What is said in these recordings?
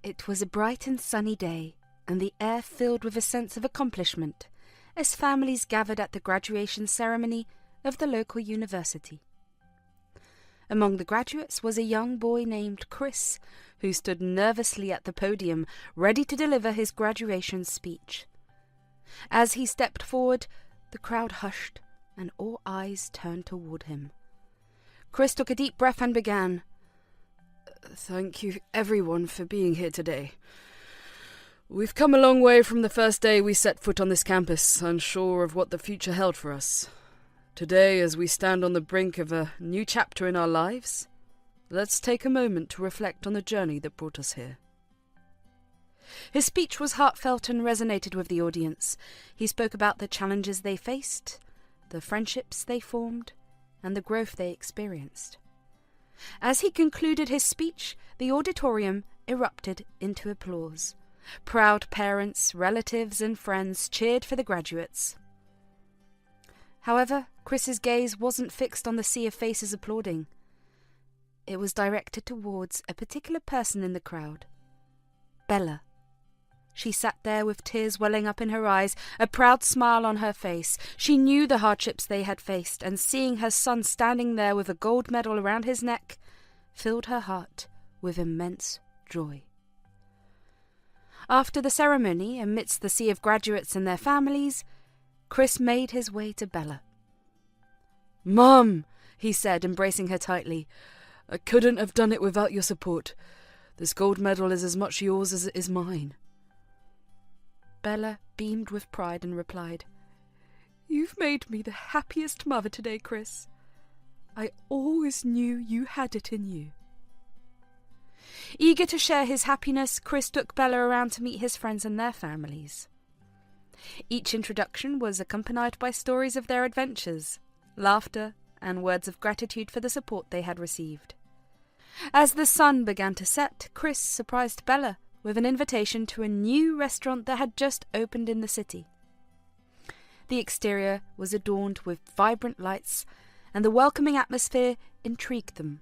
It was a bright and sunny day, and the air filled with a sense of accomplishment as families gathered at the graduation ceremony of the local university. Among the graduates was a young boy named Chris, who stood nervously at the podium, ready to deliver his graduation speech. As he stepped forward, the crowd hushed, and all eyes turned toward him. Chris took a deep breath and began, "Thank you, everyone, for being here today. We've come a long way from the first day we set foot on this campus, unsure of what the future held for us. Today, as we stand on the brink of a new chapter in our lives, let's take a moment to reflect on the journey that brought us here." His speech was heartfelt and resonated with the audience. He spoke about the challenges they faced, the friendships they formed, and the growth they experienced. As he concluded his speech, the auditorium erupted into applause. Proud parents, relatives, and friends cheered for the graduates. However, Chris's gaze wasn't fixed on the sea of faces applauding. It was directed towards a particular person in the crowd, Bella. She sat there with tears welling up in her eyes, a proud smile on her face. She knew the hardships they had faced, and seeing her son standing there with a gold medal around his neck filled her heart with immense joy. After the ceremony, amidst the sea of graduates and their families, Chris made his way to Bella. "Mum," he said, embracing her tightly, "I couldn't have done it without your support. This gold medal is as much yours as it is mine." Bella beamed with pride and replied, "You've made me the happiest mother today, Chris. I always knew you had it in you." Eager to share his happiness, Chris took Bella around to meet his friends and their families. Each introduction was accompanied by stories of their adventures, laughter, and words of gratitude for the support they had received. As the sun began to set, Chris surprised Bella with an invitation to a new restaurant that had just opened in the city. The exterior was adorned with vibrant lights, and the welcoming atmosphere intrigued them.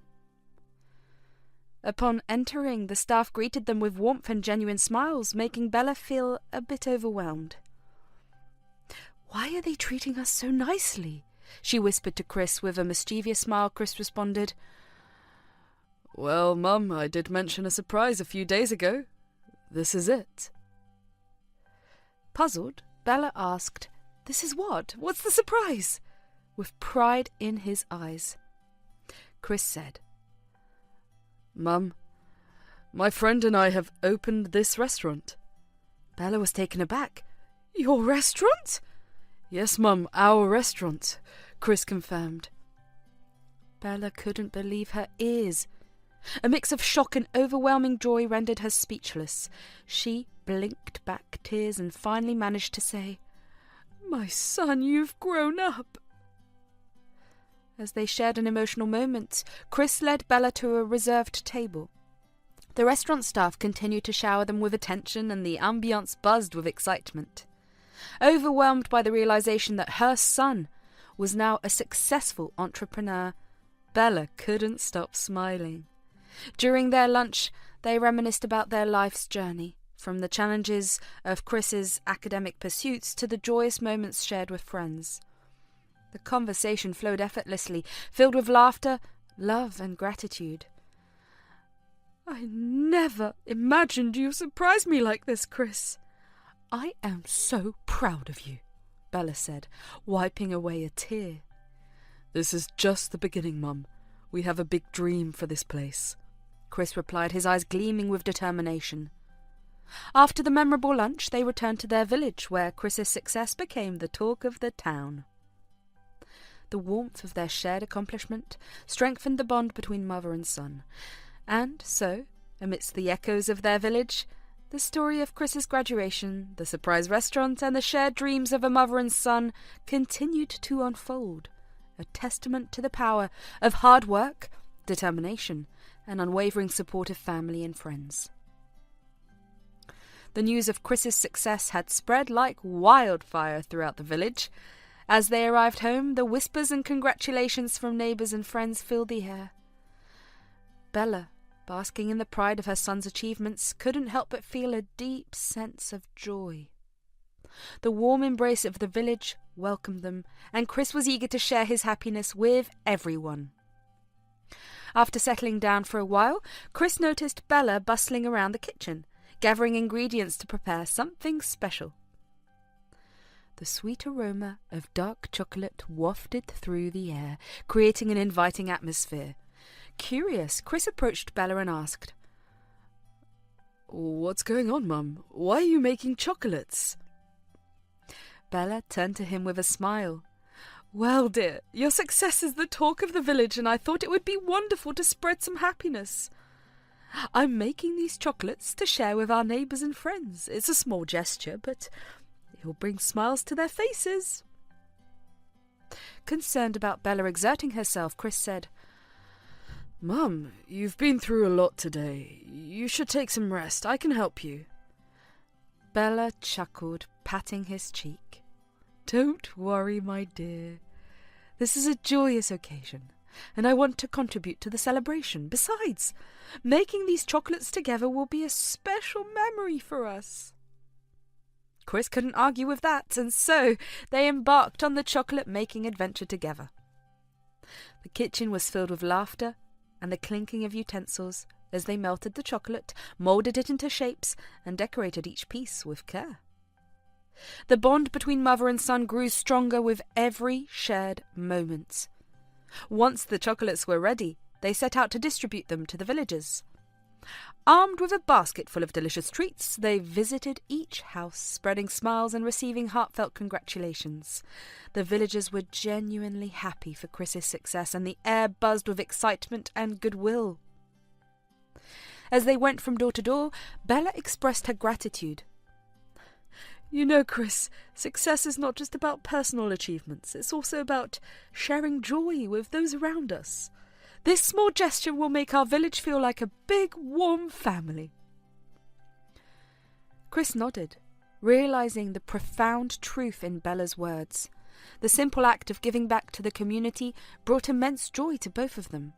Upon entering, the staff greeted them with warmth and genuine smiles, making Bella feel a bit overwhelmed. "Why are they treating us so nicely?" she whispered to Chris. With a mischievous smile, Chris responded, "Well, Mum, I did mention a surprise a few days ago. This is it." Puzzled, Bella asked, "This is what? What's the surprise?" with pride in his eyes. Chris said, "Mum, my friend and I have opened this restaurant." Bella was taken aback. "Your restaurant?" "Yes, Mum, our restaurant," Chris confirmed. Bella couldn't believe her ears. A mix of shock and overwhelming joy rendered her speechless. She blinked back tears and finally managed to say, "My son, you've grown up." As they shared an emotional moment, Chris led Bella to a reserved table. The restaurant staff continued to shower them with attention, and the ambience buzzed with excitement. Overwhelmed by the realization that her son was now a successful entrepreneur, Bella couldn't stop smiling. During their lunch, they reminisced about their life's journey, from the challenges of Chris's academic pursuits to the joyous moments shared with friends. The conversation flowed effortlessly, filled with laughter, love, and gratitude. "I never imagined you'd surprise me like this, Chris. I am so proud of you," Bella said, wiping away a tear. "This is just the beginning, Mum. We have a big dream for this place," Chris replied, his eyes gleaming with determination. After the memorable lunch, they returned to their village, where Chris's success became the talk of the town. The warmth of their shared accomplishment strengthened the bond between mother and son. And so, amidst the echoes of their village, the story of Chris's graduation, the surprise restaurant, and the shared dreams of a mother and son continued to unfold, a testament to the power of hard work, determination, and unwavering support of family and friends. The news of Chris's success had spread like wildfire throughout the village. As they arrived home, the whispers and congratulations from neighbours and friends filled the air. Bella basking in the pride of her son's achievements, couldn't help but feel a deep sense of joy. The warm embrace of the village welcomed them, and Chris was eager to share his happiness with everyone. After settling down for a while, Chris noticed Bella bustling around the kitchen, gathering ingredients to prepare something special. The sweet aroma of dark chocolate wafted through the air, creating an inviting atmosphere. Curious, Chris approached Bella and asked, "What's going on, Mum? Why are you making chocolates?" Bella turned to him with a smile. "Well, dear, your success is the talk of the village, and I thought it would be wonderful to spread some happiness. I'm making these chocolates to share with our neighbours and friends. It's a small gesture, but it'll bring smiles to their faces." Concerned about Bella exerting herself, Chris said, "Mum, you've been through a lot today. You should take some rest. I can help you." Bella chuckled, patting his cheek. "Don't worry, my dear. This is a joyous occasion, and I want to contribute to the celebration. Besides, making these chocolates together will be a special memory for us." Chris couldn't argue with that, and so they embarked on the chocolate-making adventure together. The kitchen was filled with laughter and the clinking of utensils as they melted the chocolate, moulded it into shapes, and decorated each piece with care. The bond between mother and son grew stronger with every shared moment. Once the chocolates were ready, they set out to distribute them to the villagers. Armed with a basket full of delicious treats, they visited each house, spreading smiles and receiving heartfelt congratulations. The villagers were genuinely happy for Chris's success, and the air buzzed with excitement and goodwill. As they went from door to door, Bella expressed her gratitude. "You know, Chris, success is not just about personal achievements. It's also about sharing joy with those around us. This small gesture will make our village feel like a big, warm family." Chris nodded, realizing the profound truth in Bella's words. The simple act of giving back to the community brought immense joy to both of them.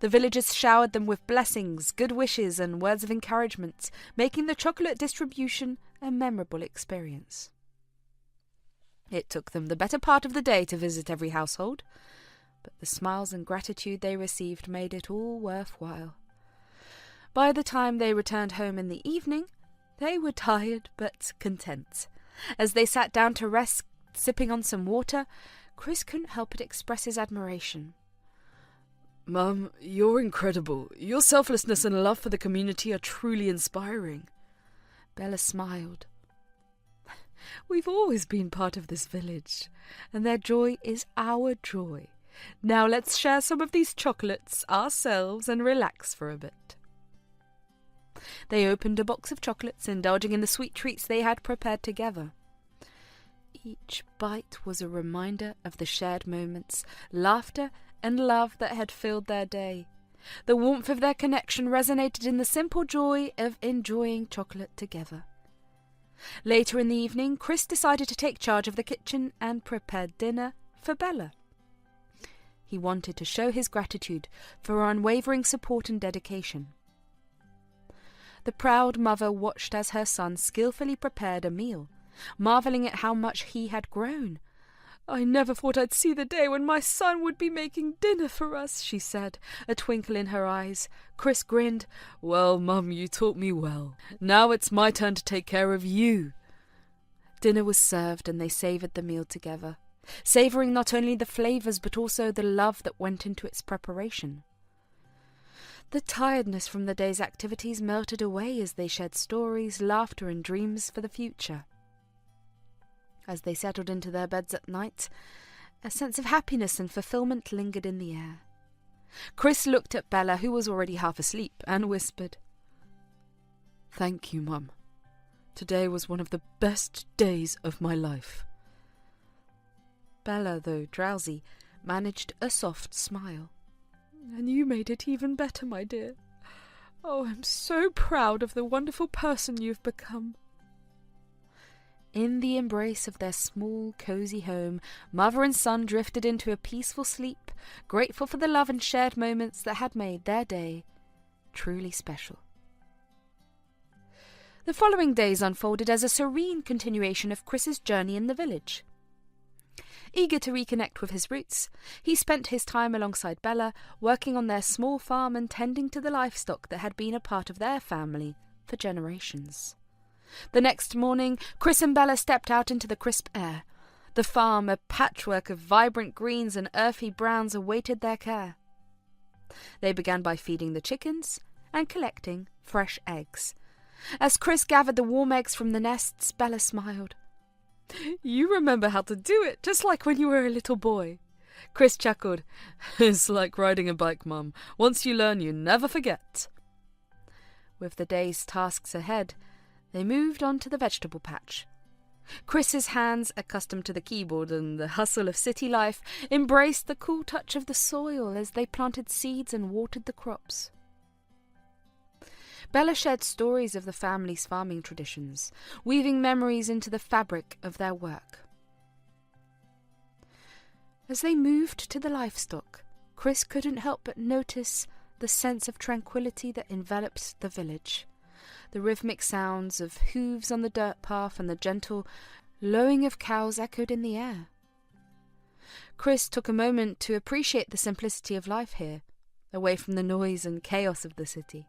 The villagers showered them with blessings, good wishes, and words of encouragement, making the chocolate distribution a memorable experience. It took them the better part of the day to visit every household, but the smiles and gratitude they received made it all worthwhile. By the time they returned home in the evening, they were tired but content. As they sat down to rest, sipping on some water, Chris couldn't help but express his admiration. "Mum, you're incredible. Your selflessness and love for the community are truly inspiring." Bella smiled. "We've always been part of this village, and their joy is our joy. Now let's share some of these chocolates ourselves and relax for a bit." They opened a box of chocolates, indulging in the sweet treats they had prepared together. Each bite was a reminder of the shared moments, laughter, and love that had filled their day. The warmth of their connection resonated in the simple joy of enjoying chocolate together. Later in the evening, Chris decided to take charge of the kitchen and prepare dinner for Bella. He wanted to show his gratitude for her unwavering support and dedication. The proud mother watched as her son skillfully prepared a meal, marvelling at how much he had grown. "I never thought I'd see the day when my son would be making dinner for us," she said, a twinkle in her eyes. Chris grinned. "Well, Mum, you taught me well. Now it's my turn to take care of you." Dinner was served, and they savoured the meal together, savouring not only the flavours but also the love that went into its preparation. The tiredness from the day's activities melted away as they shared stories, laughter, and dreams for the future. As they settled into their beds at night, a sense of happiness and fulfillment lingered in the air. Chris looked at Bella, who was already half asleep, and whispered, "Thank you, Mum. Today was one of the best days of my life." Bella, though drowsy, managed a soft smile. "And you made it even better, my dear. Oh, I'm so proud of the wonderful person you've become." In the embrace of their small, cosy home, mother and son drifted into a peaceful sleep, grateful for the love and shared moments that had made their day truly special. The following days unfolded as a serene continuation of Chris's journey in the village. Eager to reconnect with his roots, he spent his time alongside Bella, working on their small farm and tending to the livestock that had been a part of their family for generations. The next morning, Chris and Bella stepped out into the crisp air. The farm, a patchwork of vibrant greens and earthy browns, awaited their care. They began by feeding the chickens and collecting fresh eggs. As Chris gathered the warm eggs from the nests, Bella smiled. "You remember how to do it, just like when you were a little boy." Chris chuckled. "It's like riding a bike, Mum. Once you learn, you never forget." With the day's tasks ahead, they moved on to the vegetable patch. Chris's hands, accustomed to the keyboard and the hustle of city life, embraced the cool touch of the soil as they planted seeds and watered the crops. Bella shared stories of the family's farming traditions, weaving memories into the fabric of their work. As they moved to the livestock, Chris couldn't help but notice the sense of tranquility that enveloped the village. The rhythmic sounds of hooves on the dirt path and the gentle lowing of cows echoed in the air. Chris took a moment to appreciate the simplicity of life here, away from the noise and chaos of the city.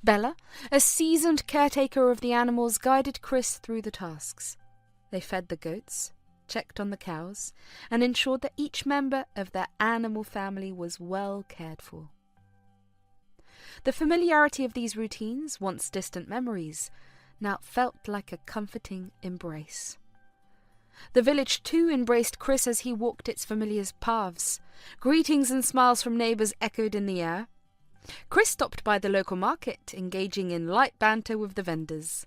Bella, a seasoned caretaker of the animals, guided Chris through the tasks. They fed the goats, checked on the cows, and ensured that each member of their animal family was well cared for. The familiarity of these routines, once distant memories, now felt like a comforting embrace. The village too embraced Chris as he walked its familiar paths. Greetings and smiles from neighbours echoed in the air. Chris stopped by the local market, engaging in light banter with the vendors.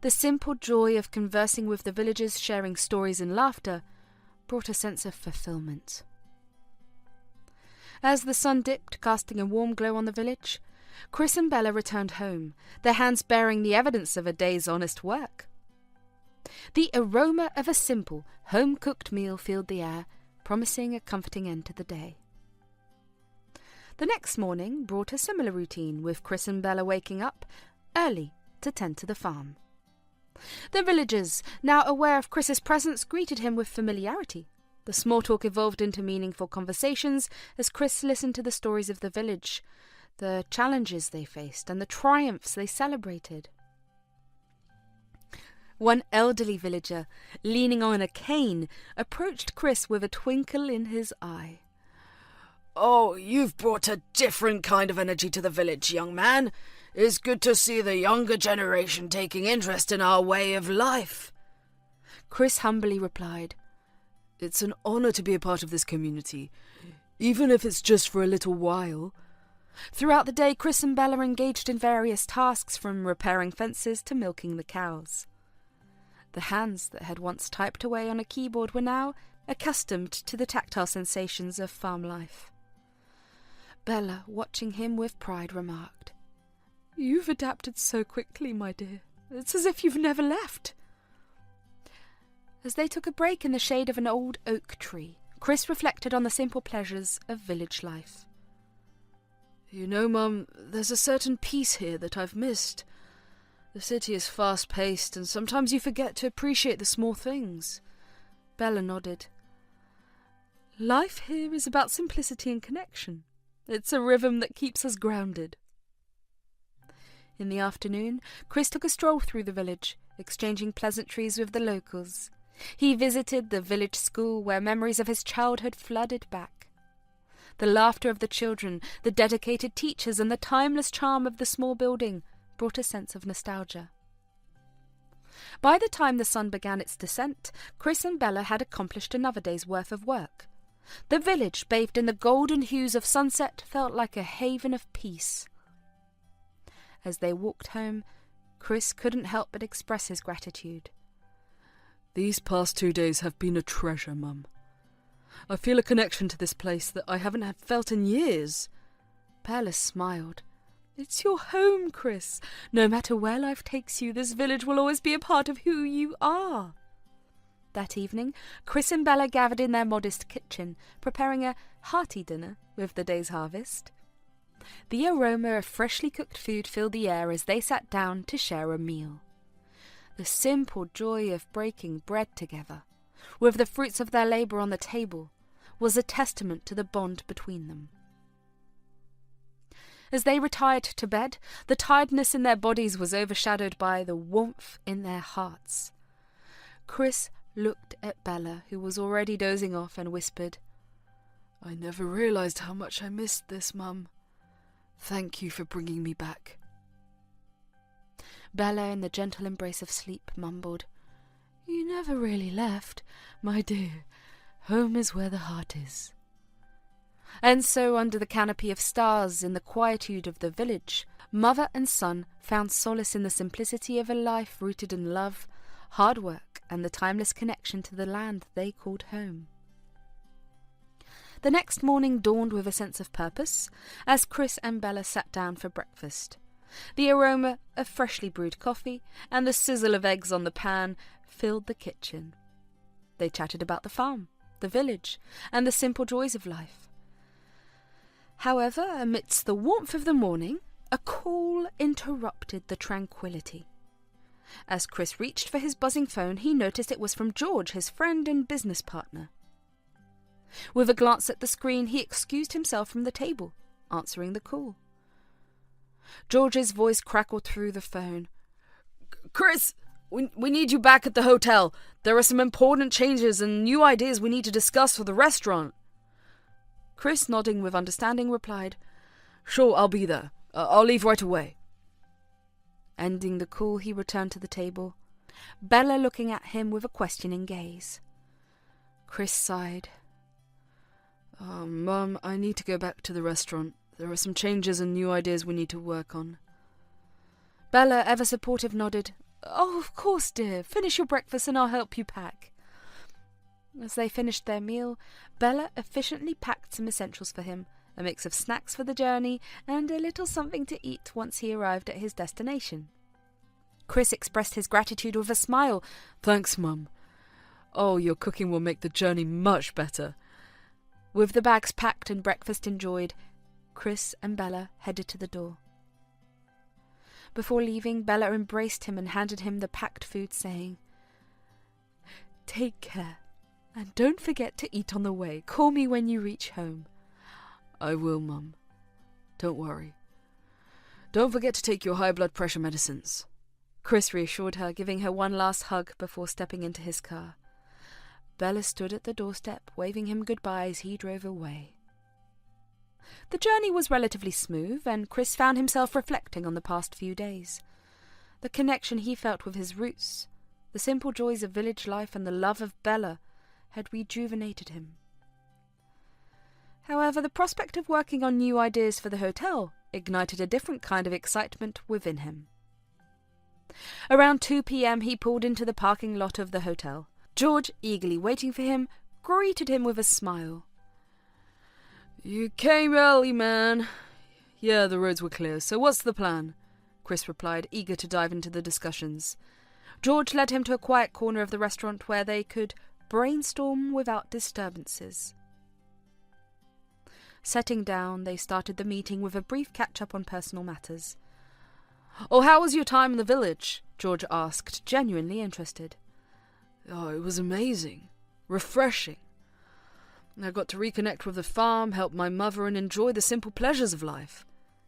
The simple joy of conversing with the villagers, sharing stories and laughter, brought a sense of fulfillment. As the sun dipped, casting a warm glow on the village, Chris and Bella returned home, their hands bearing the evidence of a day's honest work. The aroma of a simple, home-cooked meal filled the air, promising a comforting end to the day. The next morning brought a similar routine, with Chris and Bella waking up early to tend to the farm. The villagers, now aware of Chris's presence, greeted him with familiarity. The small talk evolved into meaningful conversations as Chris listened to the stories of the village, the challenges they faced, and the triumphs they celebrated. One elderly villager, leaning on a cane, approached Chris with a twinkle in his eye. "Oh, you've brought a different kind of energy to the village, young man. It's good to see the younger generation taking interest in our way of life." Chris humbly replied, "It's an honour to be a part of this community, even if it's just for a little while." Throughout the day, Chris and Bella engaged in various tasks, from repairing fences to milking the cows. The hands that had once typed away on a keyboard were now accustomed to the tactile sensations of farm life. Bella, watching him with pride, remarked, "You've adapted so quickly, my dear. It's as if you've never left." As they took a break in the shade of an old oak tree, Chris reflected on the simple pleasures of village life. "You know, Mum, there's a certain peace here that I've missed. The city is fast-paced, and sometimes you forget to appreciate the small things." Bella nodded. "Life here is about simplicity and connection. It's a rhythm that keeps us grounded." In the afternoon, Chris took a stroll through the village, exchanging pleasantries with the locals. He visited the village school, where memories of his childhood flooded back. The laughter of the children, the dedicated teachers, and the timeless charm of the small building brought a sense of nostalgia. By the time the sun began its descent, Chris and Bella had accomplished another day's worth of work. The village, bathed in the golden hues of sunset, felt like a haven of peace. As they walked home, Chris couldn't help but express his gratitude. "These past 2 days have been a treasure, Mum. I feel a connection to this place that I haven't felt in years." Bella smiled. "It's your home, Chris. No matter where life takes you, this village will always be a part of who you are." That evening, Chris and Bella gathered in their modest kitchen, preparing a hearty dinner with the day's harvest. The aroma of freshly cooked food filled the air as they sat down to share a meal. The simple joy of breaking bread together, with the fruits of their labour on the table, was a testament to the bond between them. As they retired to bed, the tiredness in their bodies was overshadowed by the warmth in their hearts. Chris looked at Bella, who was already dozing off, and whispered, "I never realised how much I missed this, Mum. Thank you for bringing me back." Bella, in the gentle embrace of sleep, mumbled, "You never really left, my dear. Home is where the heart is." And so, under the canopy of stars, in the quietude of the village, mother and son found solace in the simplicity of a life rooted in love, hard work, and the timeless connection to the land they called home. The next morning dawned with a sense of purpose, as Chris and Bella sat down for breakfast. The aroma of freshly brewed coffee and the sizzle of eggs on the pan filled the kitchen. They chatted about the farm, the village, and the simple joys of life. However, amidst the warmth of the morning, a call interrupted the tranquillity. As Chris reached for his buzzing phone, he noticed it was from George, his friend and business partner. With a glance at the screen, he excused himself from the table, answering the call. George's voice crackled through the phone. "Chris, we need you back at the hotel. There are some important changes and new ideas we need to discuss for the restaurant." Chris, nodding with understanding, replied, "Sure, I'll be there. I'll leave right away." Ending the call, he returned to the table, Bella looking at him with a questioning gaze. Chris sighed. Mum, I need to go back to the restaurant. There are some changes and new ideas we need to work on." Bella, ever supportive, nodded. "Oh, of course, dear. Finish your breakfast and I'll help you pack." As they finished their meal, Bella efficiently packed some essentials for him, a mix of snacks for the journey and a little something to eat once he arrived at his destination. Chris expressed his gratitude with a smile. "Thanks, Mum. Oh, your cooking will make the journey much better." With the bags packed and breakfast enjoyed, Chris and Bella headed to the door. Before leaving, Bella embraced him and handed him the packed food, saying, "Take care, and don't forget to eat on the way. Call me when you reach home." "I will, Mum. Don't worry. Don't forget to take your high blood pressure medicines," Chris reassured her, giving her one last hug before stepping into his car. Bella stood at the doorstep, waving him goodbye as he drove away. The journey was relatively smooth, and Chris found himself reflecting on the past few days. The connection he felt with his roots, the simple joys of village life, and the love of Bella had rejuvenated him. However, the prospect of working on new ideas for the hotel ignited a different kind of excitement within him. Around 2 p.m. he pulled into the parking lot of the hotel. George, eagerly waiting for him, greeted him with a smile. "You came early, man." "Yeah, the roads were clear, so what's the plan?" Chris replied, eager to dive into the discussions. George led him to a quiet corner of the restaurant where they could brainstorm without disturbances. Setting down, they started the meeting with a brief catch-up on personal matters. "Oh, how was your time in the village?" George asked, genuinely interested. "Oh, it was amazing. Refreshing. I got to reconnect with the farm, help my mother, and enjoy the simple pleasures of life."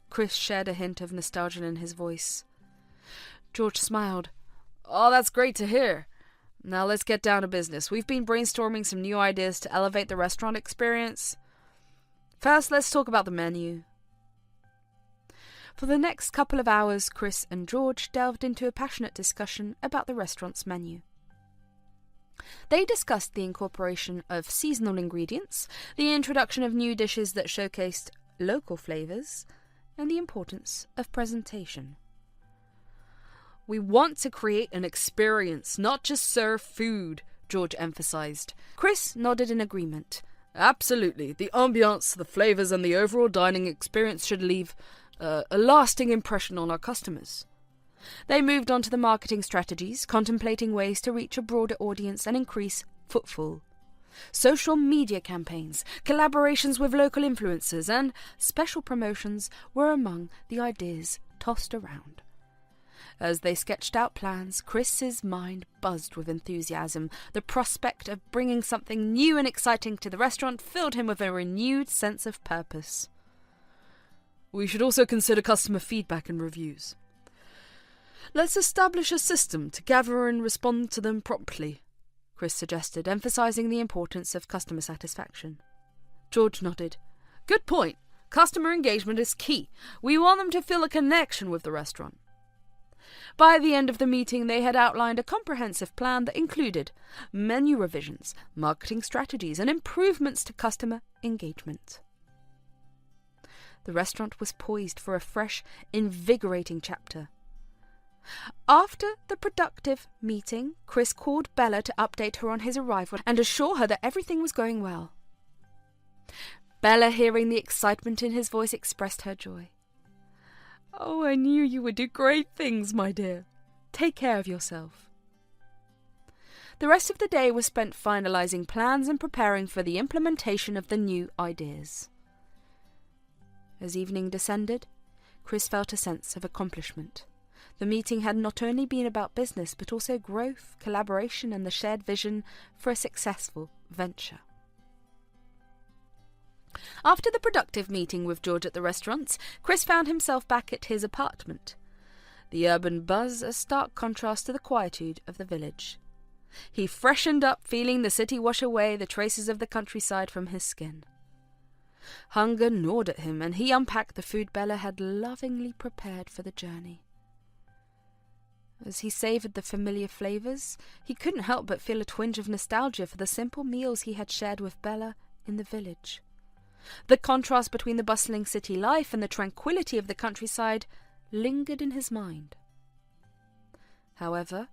Chris shared a hint of nostalgia in his voice. George smiled. "Oh, that's great to hear. Now let's get down to business. We've been brainstorming some new ideas to elevate the restaurant experience. First, let's talk about the menu." For the next couple of hours, Chris and George delved into a passionate discussion about the restaurant's menu. They discussed the incorporation of seasonal ingredients, the introduction of new dishes that showcased local flavours, and the importance of presentation. "We want to create an experience, not just serve food," George emphasised. Chris nodded in agreement. "Absolutely. The ambience, the flavours, and the overall dining experience should leave a lasting impression on our customers." They moved on to the marketing strategies, contemplating ways to reach a broader audience and increase footfall. Social media campaigns, collaborations with local influencers, and special promotions were among the ideas tossed around. As they sketched out plans, Chris's mind buzzed with enthusiasm. The prospect of bringing something new and exciting to the restaurant filled him with a renewed sense of purpose. We should also consider customer feedback and reviews. Let's establish a system to gather and respond to them promptly, Chris suggested, emphasizing the importance of customer satisfaction. George nodded. Good point. Customer engagement is key. We want them to feel a connection with the restaurant. By the end of the meeting, they had outlined a comprehensive plan that included menu revisions, marketing strategies, and improvements to customer engagement. The restaurant was poised for a fresh, invigorating chapter. After the productive meeting, Chris called Bella to update her on his arrival and assure her that everything was going well. Bella, hearing the excitement in his voice, expressed her joy. Oh, I knew you would do great things, my dear. Take care of yourself. The rest of the day was spent finalizing plans and preparing for the implementation of the new ideas. As evening descended, Chris felt a sense of accomplishment. The meeting had not only been about business, but also growth, collaboration, and the shared vision for a successful venture. After the productive meeting with George at the restaurants, Chris found himself back at his apartment. The urban buzz a stark contrast to the quietude of the village. He freshened up, feeling the city wash away the traces of the countryside from his skin. Hunger gnawed at him, and he unpacked the food Bella had lovingly prepared for the journey. As he savoured the familiar flavours, he couldn't help but feel a twinge of nostalgia for the simple meals he had shared with Bella in the village. The contrast between the bustling city life and the tranquillity of the countryside lingered in his mind. However,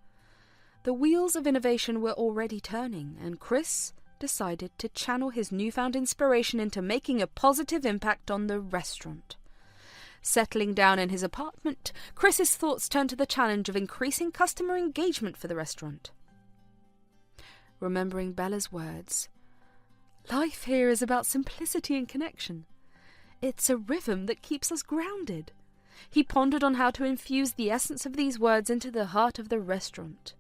the wheels of innovation were already turning, and Chris decided to channel his newfound inspiration into making a positive impact on the restaurant. Settling down in his apartment, Chris's thoughts turned to the challenge of increasing customer engagement for the restaurant. Remembering Bella's words, "Life here is about simplicity and connection. It's a rhythm that keeps us grounded." He pondered on how to infuse the essence of these words into the heart of the restaurant.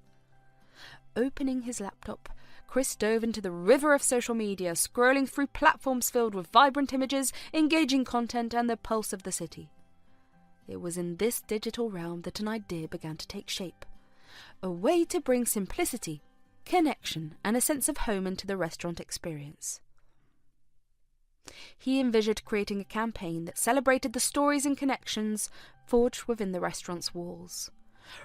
Opening his laptop, Chris dove into the river of social media, scrolling through platforms filled with vibrant images, engaging content, and the pulse of the city. It was in this digital realm that an idea began to take shape. A way to bring simplicity, connection, and a sense of home into the restaurant experience. He envisioned creating a campaign that celebrated the stories and connections forged within the restaurant's walls.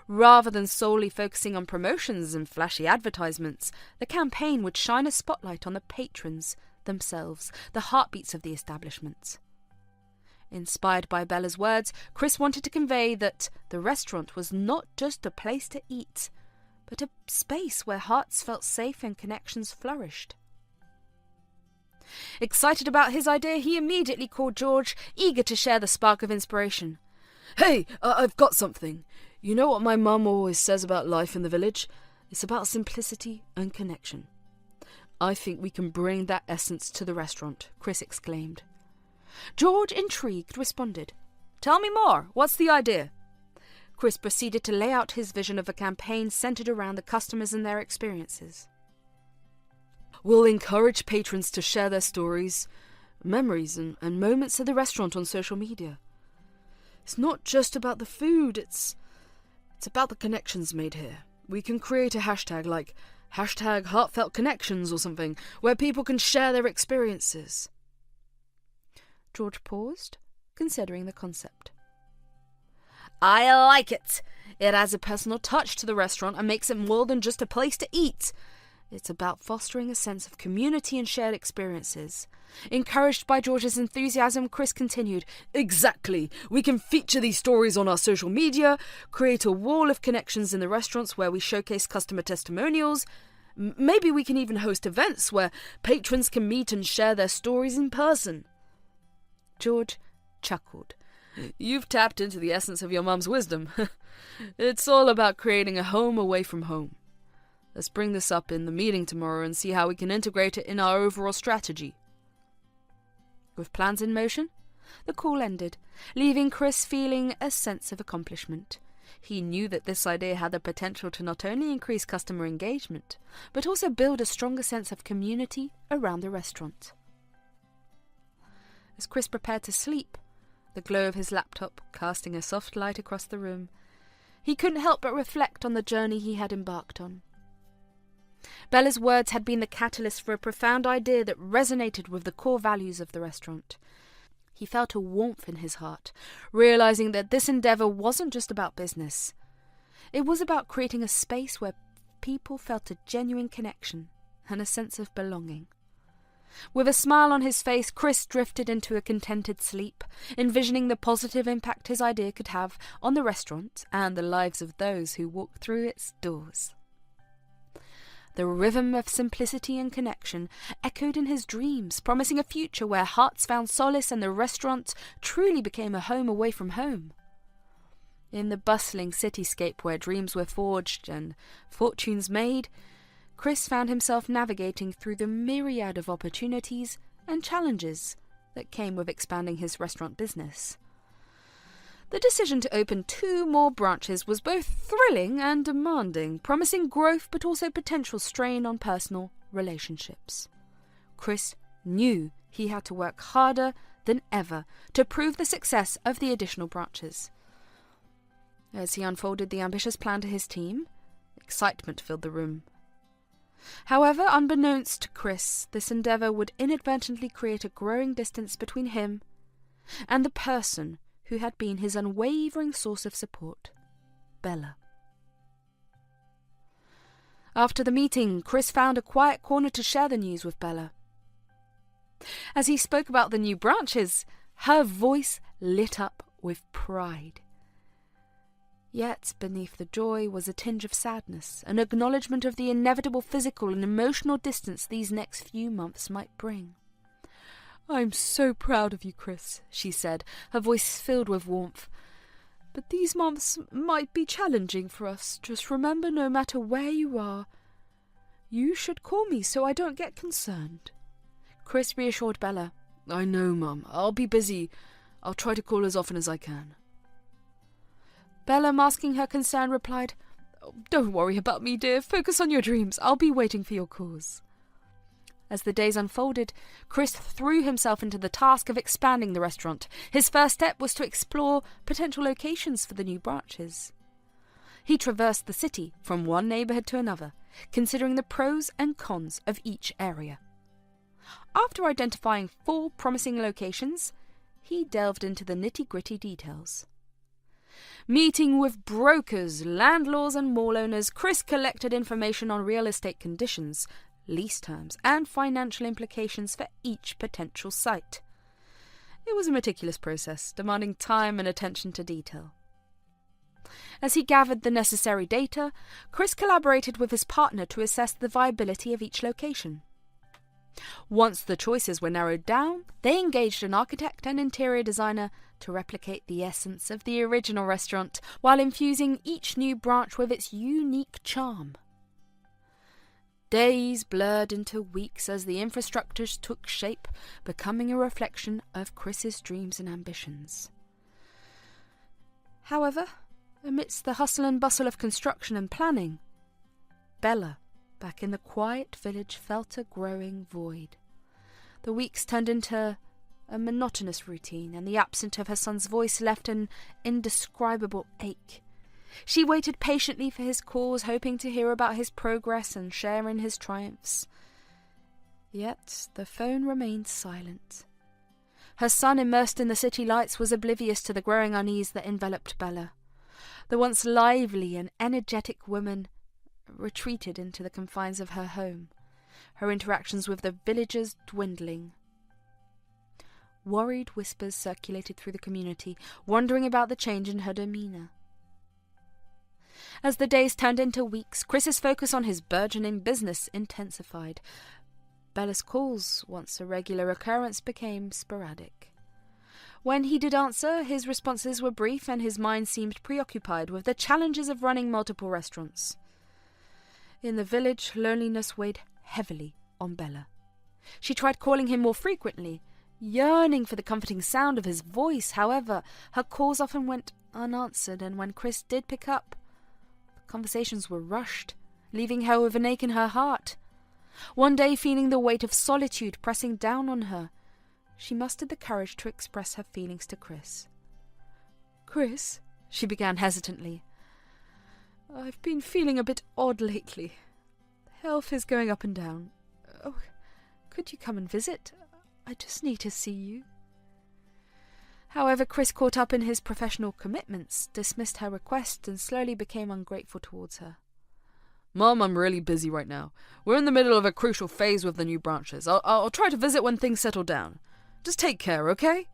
Rather than solely focusing on promotions and flashy advertisements, the campaign would shine a spotlight on the patrons themselves, the heartbeats of the establishment. Inspired by Bella's words, Chris wanted to convey that the restaurant was not just a place to eat, but a space where hearts felt safe and connections flourished. Excited about his idea, he immediately called George, eager to share the spark of inspiration. "Hey, I've got something. You know what my mum always says about life in the village? It's about simplicity and connection. I think we can bring that essence to the restaurant," Chris exclaimed. George, intrigued, responded, "Tell me more. What's the idea?" Chris proceeded to lay out his vision of a campaign centered around the customers and their experiences. "We'll encourage patrons to share their stories, memories, and moments at the restaurant on social media. It's not just about the food, it's about the connections made here. We can create a hashtag like #HeartfeltConnections or something, where people can share their experiences." George paused, considering the concept. "I like it. It adds a personal touch to the restaurant and makes it more than just a place to eat. It's about fostering a sense of community and shared experiences." Encouraged by George's enthusiasm, Chris continued, "Exactly. We can feature these stories on our social media, create a wall of connections in the restaurants where we showcase customer testimonials. Maybe we can even host events where patrons can meet and share their stories in person." George chuckled. "You've tapped into the essence of your mum's wisdom. It's all about creating a home away from home. Let's bring this up in the meeting tomorrow and see how we can integrate it in our overall strategy. With plans in motion, the call ended, leaving Chris feeling a sense of accomplishment. He knew that this idea had the potential to not only increase customer engagement, but also build a stronger sense of community around the restaurant. As Chris prepared to sleep, the glow of his laptop casting a soft light across the room, he couldn't help but reflect on the journey he had embarked on. Bella's words had been the catalyst for a profound idea that resonated with the core values of the restaurant. He felt a warmth in his heart, realizing that this endeavor wasn't just about business. It was about creating a space where people felt a genuine connection and a sense of belonging. With a smile on his face, Chris drifted into a contented sleep, envisioning the positive impact his idea could have on the restaurant and the lives of those who walked through its doors. The rhythm of simplicity and connection echoed in his dreams, promising a future where hearts found solace and the restaurant truly became a home away from home. In the bustling cityscape where dreams were forged and fortunes made, Chris found himself navigating through the myriad of opportunities and challenges that came with expanding his restaurant business. The decision to open 2 more branches was both thrilling and demanding, promising growth but also potential strain on personal relationships. Chris knew he had to work harder than ever to prove the success of the additional branches. As he unfolded the ambitious plan to his team, excitement filled the room. However, unbeknownst to Chris, this endeavour would inadvertently create a growing distance between him and the person who had been his unwavering source of support, Bella. After the meeting, Chris found a quiet corner to share the news with Bella. As he spoke about the new branches, her voice lit up with pride. Yet beneath the joy was a tinge of sadness, an acknowledgement of the inevitable physical and emotional distance these next few months might bring. "I'm so proud of you, Chris," she said, her voice filled with warmth. "But these months might be challenging for us. Just remember, no matter where you are, you should call me so I don't get concerned." Chris reassured Bella. "I know, Mum. I'll be busy. I'll try to call as often as I can." Bella, masking her concern, replied, "Don't worry about me, dear. Focus on your dreams. I'll be waiting for your calls." As the days unfolded, Chris threw himself into the task of expanding the restaurant. His first step was to explore potential locations for the new branches. He traversed the city from one neighbourhood to another, considering the pros and cons of each area. After identifying 4 promising locations, he delved into the nitty-gritty details. Meeting with brokers, landlords and mall owners, Chris collected information on real estate conditions, lease terms, and financial implications for each potential site. It was a meticulous process, demanding time and attention to detail. As he gathered the necessary data, Chris collaborated with his partner to assess the viability of each location. Once the choices were narrowed down, they engaged an architect and interior designer to replicate the essence of the original restaurant while infusing each new branch with its unique charm. Days blurred into weeks as the infrastructures took shape, becoming a reflection of Chris's dreams and ambitions. However, amidst the hustle and bustle of construction and planning, Bella, back in the quiet village, felt a growing void. The weeks turned into a monotonous routine, and the absence of her son's voice left an indescribable ache. She waited patiently for his calls, hoping to hear about his progress and share in his triumphs. Yet the phone remained silent. Her son, immersed in the city lights, was oblivious to the growing unease that enveloped Bella. The once lively and energetic woman retreated into the confines of her home, her interactions with the villagers dwindling. Worried whispers circulated through the community, wondering about the change in her demeanour. As the days turned into weeks, Chris's focus on his burgeoning business intensified. Bella's calls, once a regular occurrence, became sporadic. When he did answer, his responses were brief and his mind seemed preoccupied with the challenges of running multiple restaurants. In the village, loneliness weighed heavily on Bella. She tried calling him more frequently, yearning for the comforting sound of his voice. However, her calls often went unanswered, and when Chris did pick up, the conversations were rushed, leaving her with an ache in her heart. One day, feeling the weight of solitude pressing down on her, she mustered the courage to express her feelings to Chris. "Chris," she began hesitantly, "I've been feeling a bit odd lately. Health is going up and down. Oh, could you come and visit? I just need to see you." However, Chris, caught up in his professional commitments, dismissed her request and slowly became ungrateful towards her. "Mom, I'm really busy right now. We're in the middle of a crucial phase with the new branches. I'll try to visit when things settle down. Just take care, okay?"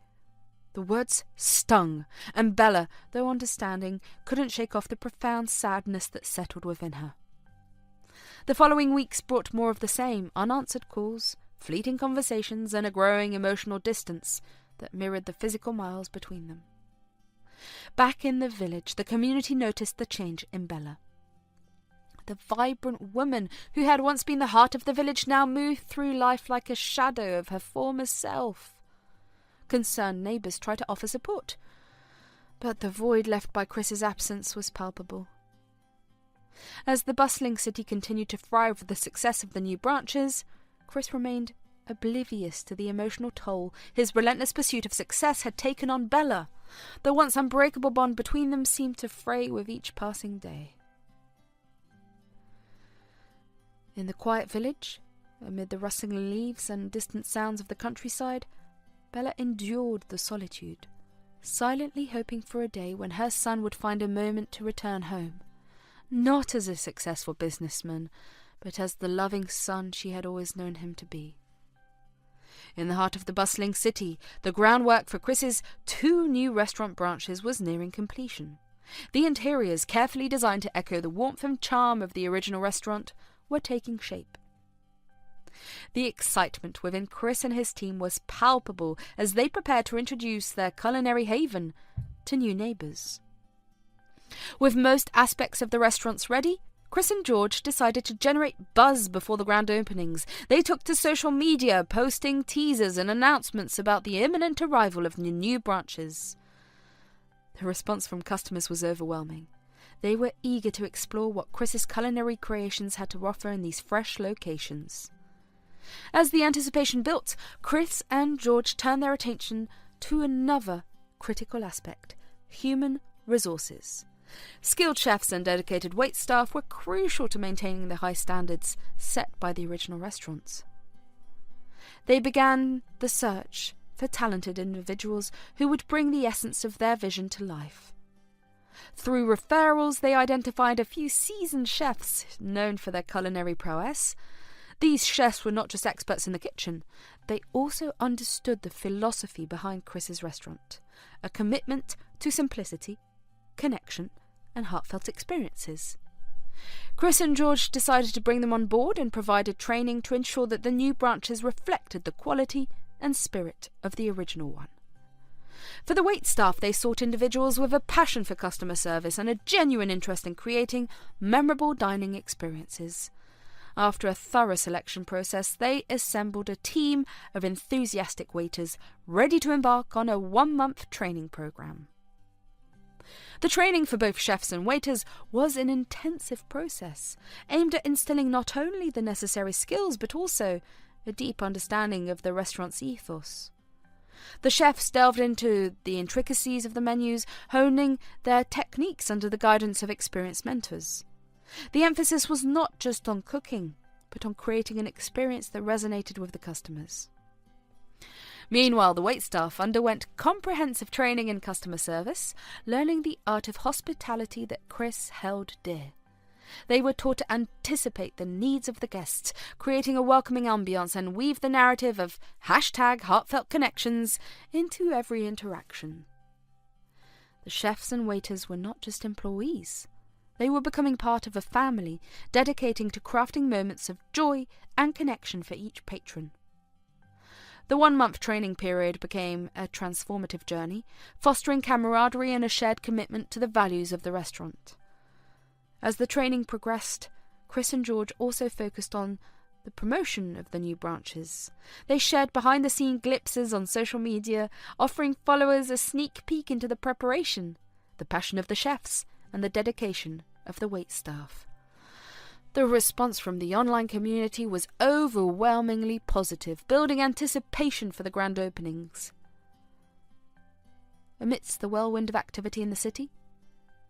The words stung, and Bella, though understanding, couldn't shake off the profound sadness that settled within her. The following weeks brought more of the same: unanswered calls, fleeting conversations, and a growing emotional distance that mirrored the physical miles between them. Back in the village, the community noticed the change in Bella. The vibrant woman who had once been the heart of the village now moved through life like a shadow of her former self. Concerned neighbours tried to offer support, but the void left by Chris's absence was palpable. As the bustling city continued to thrive with the success of the new branches, Chris remained oblivious to the emotional toll his relentless pursuit of success had taken on Bella. The once unbreakable bond between them seemed to fray with each passing day. In the quiet village, amid the rustling leaves and distant sounds of the countryside, Bella endured the solitude, silently hoping for a day when her son would find a moment to return home, not as a successful businessman, but as the loving son she had always known him to be. In the heart of the bustling city, the groundwork for Chris's 2 new restaurant branches was nearing completion. The interiors, carefully designed to echo the warmth and charm of the original restaurant, were taking shape. The excitement within Chris and his team was palpable as they prepared to introduce their culinary haven to new neighbours. With most aspects of the restaurants ready, Chris and George decided to generate buzz before the grand openings. They took to social media, posting teasers and announcements about the imminent arrival of the new branches. The response from customers was overwhelming. They were eager to explore what Chris's culinary creations had to offer in these fresh locations. As the anticipation built, Chris and George turned their attention to another critical aspect: human resources. Skilled chefs and dedicated waitstaff were crucial to maintaining the high standards set by the original restaurants. They began the search for talented individuals who would bring the essence of their vision to life. Through referrals, they identified a few seasoned chefs known for their culinary prowess. These chefs were not just experts in the kitchen, they also understood the philosophy behind Chris's restaurant, a commitment to simplicity, connection, and heartfelt experiences. Chris and George decided to bring them on board and provided training to ensure that the new branches reflected the quality and spirit of the original one. For the waitstaff, they sought individuals with a passion for customer service and a genuine interest in creating memorable dining experiences. After a thorough selection process, they assembled a team of enthusiastic waiters ready to embark on a 1-month training program. The training for both chefs and waiters was an intensive process, aimed at instilling not only the necessary skills but also a deep understanding of the restaurant's ethos. The chefs delved into the intricacies of the menus, honing their techniques under the guidance of experienced mentors. The emphasis was not just on cooking, but on creating an experience that resonated with the customers. Meanwhile, the waitstaff underwent comprehensive training in customer service, learning the art of hospitality that Chris held dear. They were taught to anticipate the needs of the guests, creating a welcoming ambience and weave the narrative of #heartfelt connections into every interaction. The chefs and waiters were not just employees. They were becoming part of a family, dedicating to crafting moments of joy and connection for each patron. The 1-month training period became a transformative journey, fostering camaraderie and a shared commitment to the values of the restaurant. As the training progressed, Chris and George also focused on the promotion of the new branches. They shared behind-the-scene glimpses on social media, offering followers a sneak peek into the preparation, the passion of the chefs, and the dedication of the waitstaff. The response from the online community was overwhelmingly positive, building anticipation for the grand openings. Amidst the whirlwind of activity in the city,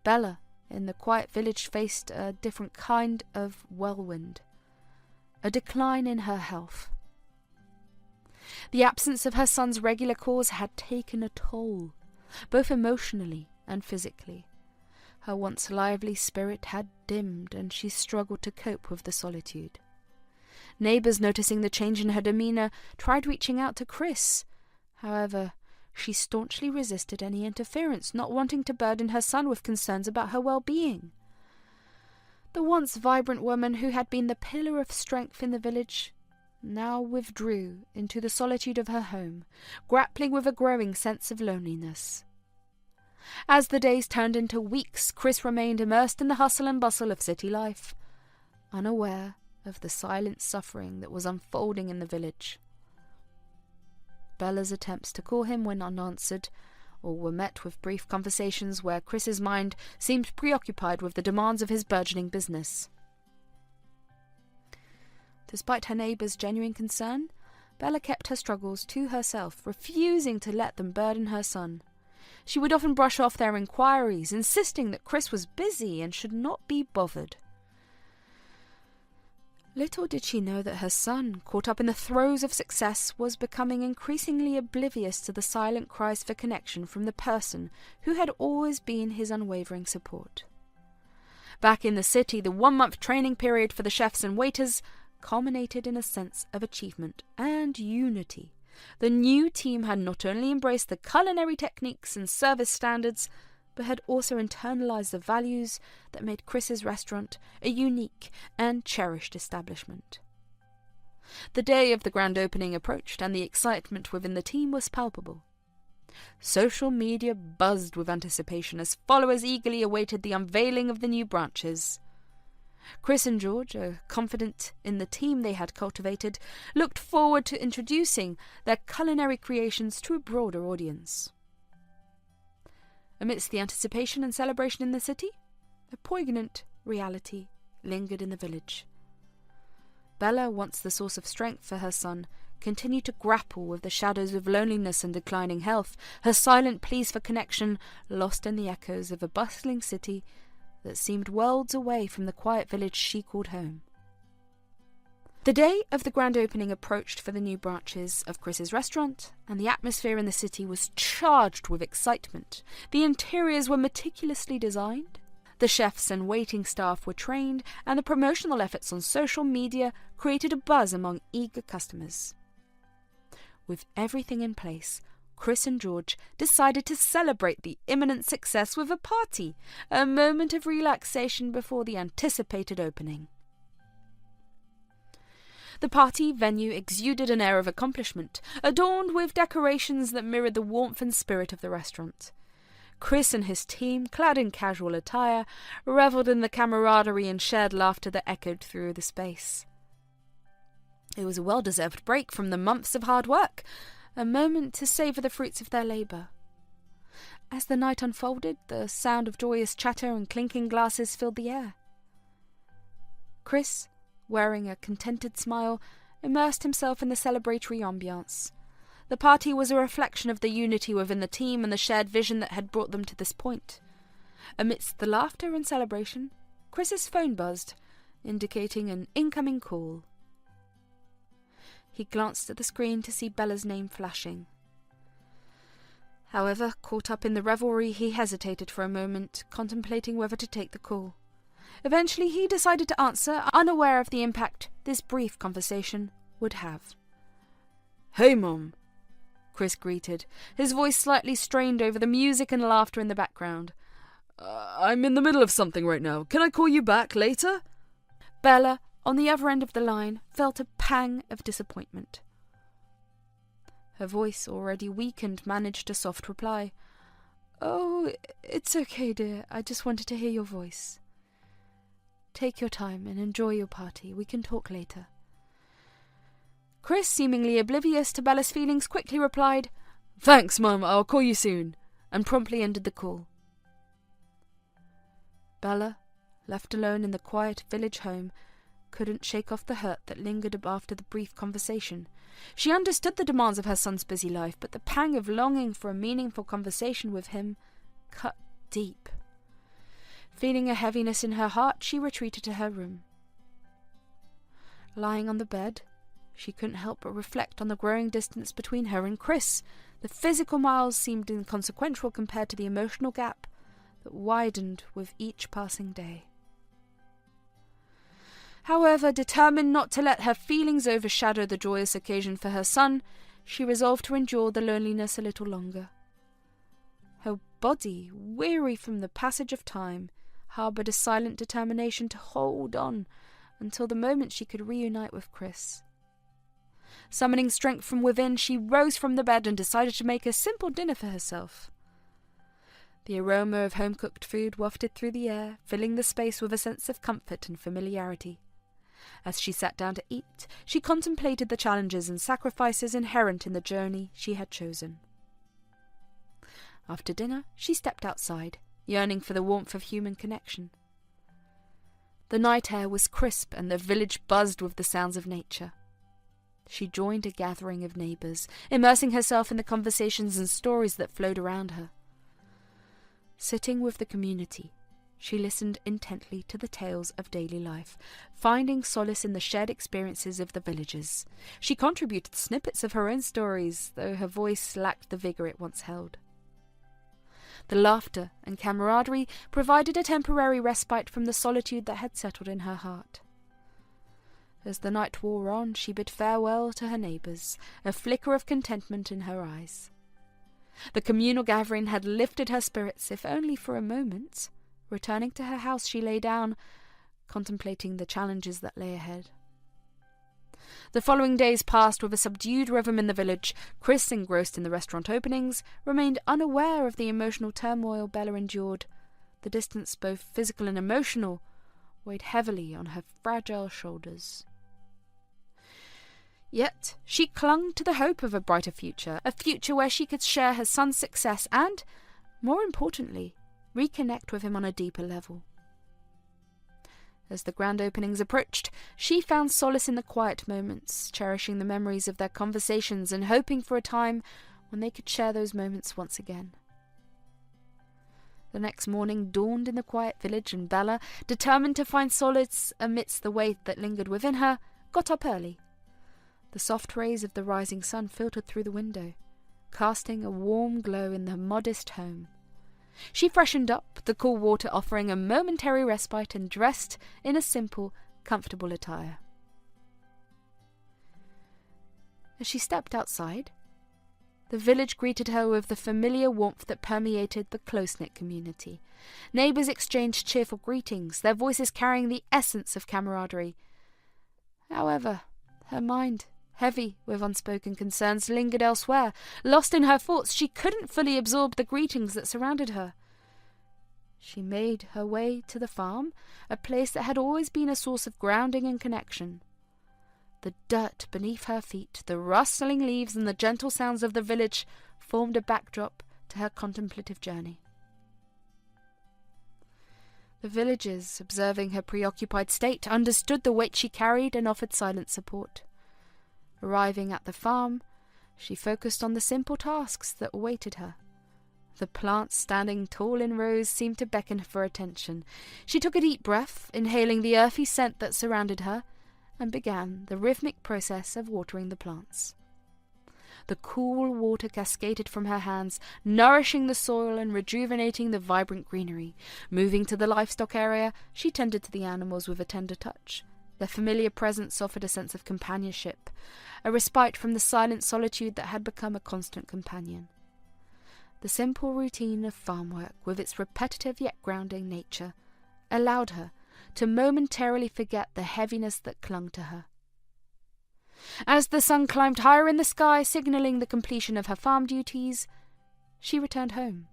Bella, in the quiet village, faced a different kind of whirlwind, a decline in her health. The absence of her son's regular calls had taken a toll, both emotionally and physically. Her once lively spirit had dimmed, and she struggled to cope with the solitude. Neighbours, noticing the change in her demeanour, tried reaching out to Chris. However, she staunchly resisted any interference, not wanting to burden her son with concerns about her well-being. The once vibrant woman who had been the pillar of strength in the village now withdrew into the solitude of her home, grappling with a growing sense of loneliness. As the days turned into weeks, Chris remained immersed in the hustle and bustle of city life, unaware of the silent suffering that was unfolding in the village. Bella's attempts to call him went unanswered, or were met with brief conversations where Chris's mind seemed preoccupied with the demands of his burgeoning business. Despite her neighbours' genuine concern, Bella kept her struggles to herself, refusing to let them burden her son. She would often brush off their inquiries, insisting that Chris was busy and should not be bothered. Little did she know that her son, caught up in the throes of success, was becoming increasingly oblivious to the silent cries for connection from the person who had always been his unwavering support. Back in the city, the 1-month training period for the chefs and waiters culminated in a sense of achievement and unity. The new team had not only embraced the culinary techniques and service standards, but had also internalized the values that made Chris's restaurant a unique and cherished establishment. The day of the grand opening approached, and the excitement within the team was palpable. Social media buzzed with anticipation as followers eagerly awaited the unveiling of the new branches. Chris and George, confident in the team they had cultivated, looked forward to introducing their culinary creations to a broader audience. Amidst the anticipation and celebration in the city, a poignant reality lingered in the village. Bella, once the source of strength for her son, continued to grapple with the shadows of loneliness and declining health, her silent pleas for connection lost in the echoes of a bustling city that seemed worlds away from the quiet village she called home. The day of the grand opening approached for the new branches of Chris's restaurant, and the atmosphere in the city was charged with excitement. The interiors were meticulously designed, the chefs and waiting staff were trained, and the promotional efforts on social media created a buzz among eager customers. With everything in place, Chris and George decided to celebrate the imminent success with a party, a moment of relaxation before the anticipated opening. The party venue exuded an air of accomplishment, adorned with decorations that mirrored the warmth and spirit of the restaurant. Chris and his team, clad in casual attire, revelled in the camaraderie and shared laughter that echoed through the space. It was a well-deserved break from the months of hard work, a moment to savour the fruits of their labour. As the night unfolded, the sound of joyous chatter and clinking glasses filled the air. Chris, wearing a contented smile, immersed himself in the celebratory ambiance. The party was a reflection of the unity within the team and the shared vision that had brought them to this point. Amidst the laughter and celebration, Chris's phone buzzed, indicating an incoming call. He glanced at the screen to see Bella's name flashing. However, caught up in the revelry, he hesitated for a moment, contemplating whether to take the call. Eventually, he decided to answer, unaware of the impact this brief conversation would have. "Hey, Mom," Chris greeted, his voice slightly strained over the music and laughter in the background. "I'm in the middle of something right now. Can I call you back later?" Bella, on the other end of the line, felt a pang of disappointment. Her voice, already weakened, managed a soft reply. "Oh, it's okay, dear. I just wanted to hear your voice." Take your time and enjoy your party. We can talk later. Chris, seemingly oblivious to Bella's feelings, quickly replied, "Thanks, Mum, I'll call you soon," and promptly ended the call. Bella, left alone in the quiet village home, couldn't shake off the hurt that lingered after the brief conversation. She understood the demands of her son's busy life, but the pang of longing for a meaningful conversation with him cut deep. Feeling a heaviness in her heart, she retreated to her room. Lying on the bed, she couldn't help but reflect on the growing distance between her and Chris. The physical miles seemed inconsequential compared to the emotional gap that widened with each passing day. However, determined not to let her feelings overshadow the joyous occasion for her son, she resolved to endure the loneliness a little longer. Her body, weary from the passage of time, harboured a silent determination to hold on until the moment she could reunite with Chris. Summoning strength from within, she rose from the bed and decided to make a simple dinner for herself. The aroma of home-cooked food wafted through the air, filling the space with a sense of comfort and familiarity. As she sat down to eat, she contemplated the challenges and sacrifices inherent in the journey she had chosen. After dinner, she stepped outside, yearning for the warmth of human connection. The night air was crisp and the village buzzed with the sounds of nature. She joined a gathering of neighbours, immersing herself in the conversations and stories that flowed around her. Sitting with the community, she listened intently to the tales of daily life, finding solace in the shared experiences of the villagers. She contributed snippets of her own stories, though her voice lacked the vigour it once held. The laughter and camaraderie provided a temporary respite from the solitude that had settled in her heart. As the night wore on, she bid farewell to her neighbours, a flicker of contentment in her eyes. The communal gathering had lifted her spirits, if only for a moment. Returning to her house, she lay down, contemplating the challenges that lay ahead. The following days passed with a subdued rhythm in the village. Chris, engrossed in the restaurant openings, remained unaware of the emotional turmoil Bella endured. The distance, both physical and emotional, weighed heavily on her fragile shoulders. Yet she clung to the hope of a brighter future, a future where she could share her son's success and, more importantly, reconnect with him on a deeper level. As the grand openings approached, she found solace in the quiet moments, cherishing the memories of their conversations and hoping for a time when they could share those moments once again. The next morning dawned in the quiet village, and Bella, determined to find solace amidst the weight that lingered within her, got up early. The soft rays of the rising sun filtered through the window, casting a warm glow in the modest home. She freshened up, the cool water offering a momentary respite, and dressed in a simple, comfortable attire. As she stepped outside, the village greeted her with the familiar warmth that permeated the close-knit community. Neighbours exchanged cheerful greetings, their voices carrying the essence of camaraderie. However, her mind, heavy with unspoken concerns, lingered elsewhere. Lost in her thoughts, she couldn't fully absorb the greetings that surrounded her. She made her way to the farm, a place that had always been a source of grounding and connection. The dirt beneath her feet, the rustling leaves, and the gentle sounds of the village formed a backdrop to her contemplative journey. The villagers, observing her preoccupied state, understood the weight she carried and offered silent support. Arriving at the farm, she focused on the simple tasks that awaited her. The plants standing tall in rows seemed to beckon for attention. She took a deep breath, inhaling the earthy scent that surrounded her, and began the rhythmic process of watering the plants. The cool water cascaded from her hands, nourishing the soil and rejuvenating the vibrant greenery. Moving to the livestock area, she tended to the animals with a tender touch. Their familiar presence offered a sense of companionship, a respite from the silent solitude that had become a constant companion. The simple routine of farm work, with its repetitive yet grounding nature, allowed her to momentarily forget the heaviness that clung to her. As the sun climbed higher in the sky, signalling the completion of her farm duties, she returned home.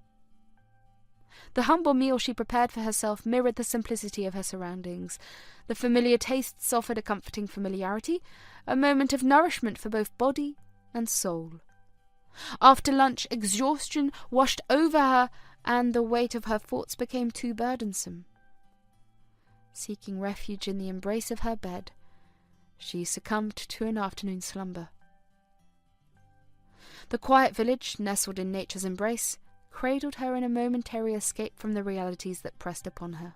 The humble meal she prepared for herself mirrored the simplicity of her surroundings. The familiar tastes offered a comforting familiarity, a moment of nourishment for both body and soul. After lunch, exhaustion washed over her, and the weight of her thoughts became too burdensome. Seeking refuge in the embrace of her bed, she succumbed to an afternoon slumber. The quiet village, nestled in nature's embrace, cradled her in a momentary escape from the realities that pressed upon her.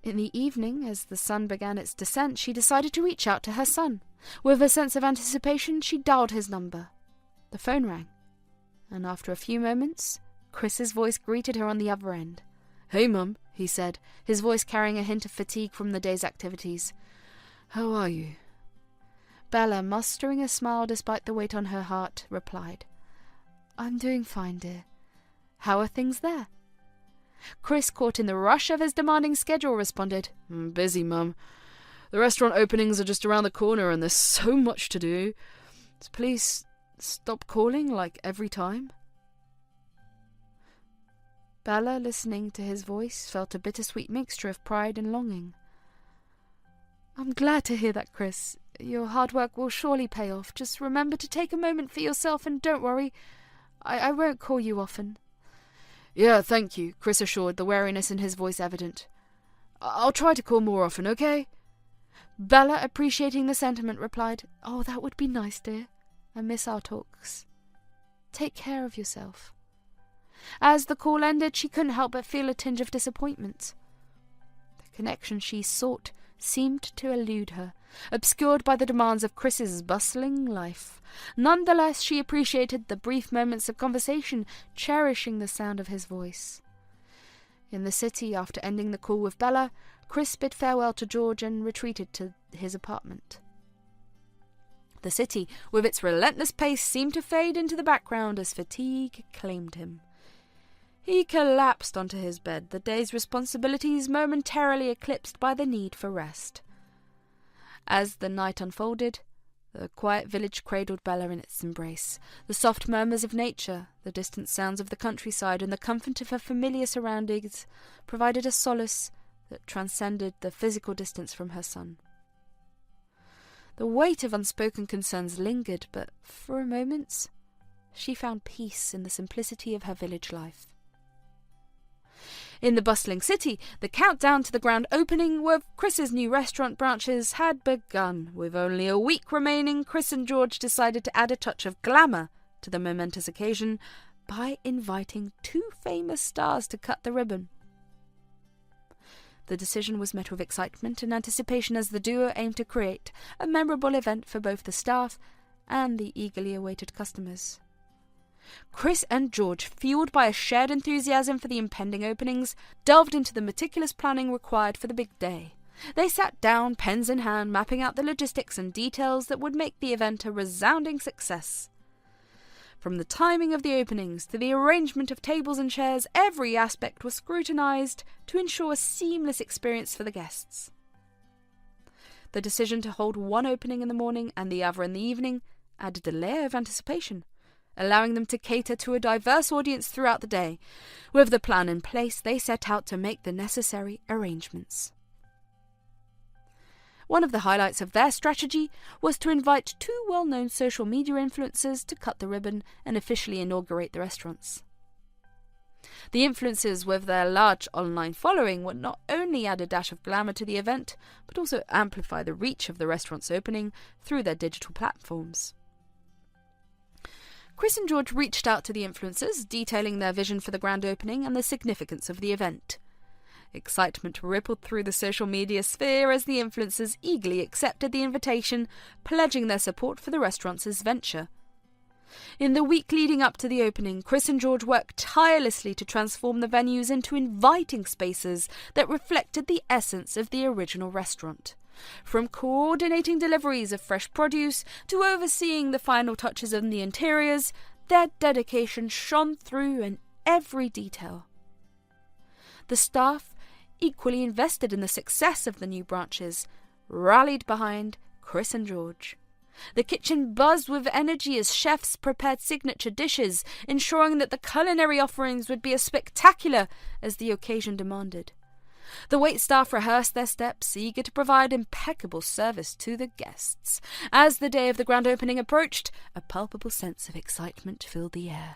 In the evening, as the sun began its descent, she decided to reach out to her son. With a sense of anticipation, she dialed his number. The phone rang, and after a few moments, Chris's voice greeted her on the other end. "Hey, Mum," he said, his voice carrying a hint of fatigue from the day's activities. "How are you?" Bella, mustering a smile despite the weight on her heart, replied, "I'm doing fine, dear. How are things there?" Chris, caught in the rush of his demanding schedule, responded, "Busy, Mum. The restaurant openings are just around the corner and there's so much to do. So please stop calling like every time." Bella, listening to his voice, felt a bittersweet mixture of pride and longing. "I'm glad to hear that, Chris. Your hard work will surely pay off. Just remember to take a moment for yourself and don't worry. I won't call you often." "Yeah, thank you," Chris assured, the wariness in his voice evident. "I'll try to call more often, okay?" Bella, appreciating the sentiment, replied, "Oh, that would be nice, dear. I miss our talks. Take care of yourself." As the call ended, she couldn't help but feel a tinge of disappointment. The connection she sought seemed to elude her, obscured by the demands of Chris's bustling life. Nonetheless, she appreciated the brief moments of conversation, cherishing the sound of his voice. In the city, after ending the call with Bella, Chris bid farewell to George and retreated to his apartment. The city, with its relentless pace, seemed to fade into the background as fatigue claimed him. He collapsed onto his bed, the day's responsibilities momentarily eclipsed by the need for rest. As the night unfolded, the quiet village cradled Bella in its embrace. The soft murmurs of nature, the distant sounds of the countryside, and the comfort of her familiar surroundings provided a solace that transcended the physical distance from her son. The weight of unspoken concerns lingered, but for a moment she found peace in the simplicity of her village life. In the bustling city, the countdown to the grand opening of Chris's new restaurant branches had begun. With only a week remaining, Chris and George decided to add a touch of glamour to the momentous occasion by inviting 2 famous stars to cut the ribbon. The decision was met with excitement and anticipation as the duo aimed to create a memorable event for both the staff and the eagerly awaited customers. Chris and George, fueled by a shared enthusiasm for the impending openings, delved into the meticulous planning required for the big day. They sat down, pens in hand, mapping out the logistics and details that would make the event a resounding success. From the timing of the openings to the arrangement of tables and chairs, every aspect was scrutinized to ensure a seamless experience for the guests. The decision to hold one opening in the morning and the other in the evening added a layer of anticipation, allowing them to cater to a diverse audience throughout the day. With the plan in place, they set out to make the necessary arrangements. One of the highlights of their strategy was to invite 2 well-known social media influencers to cut the ribbon and officially inaugurate the restaurants. The influencers, with their large online following, would not only add a dash of glamour to the event, but also amplify the reach of the restaurant's opening through their digital platforms. Chris and George reached out to the influencers, detailing their vision for the grand opening and the significance of the event. Excitement rippled through the social media sphere as the influencers eagerly accepted the invitation, pledging their support for the restaurant's venture. In the week leading up to the opening, Chris and George worked tirelessly to transform the venues into inviting spaces that reflected the essence of the original restaurant. From coordinating deliveries of fresh produce to overseeing the final touches on the interiors, their dedication shone through in every detail. The staff, equally invested in the success of the new branches, rallied behind Chris and George. The kitchen buzzed with energy as chefs prepared signature dishes, ensuring that the culinary offerings would be as spectacular as the occasion demanded. The waitstaff rehearsed their steps, eager to provide impeccable service to the guests. As the day of the grand opening approached, a palpable sense of excitement filled the air.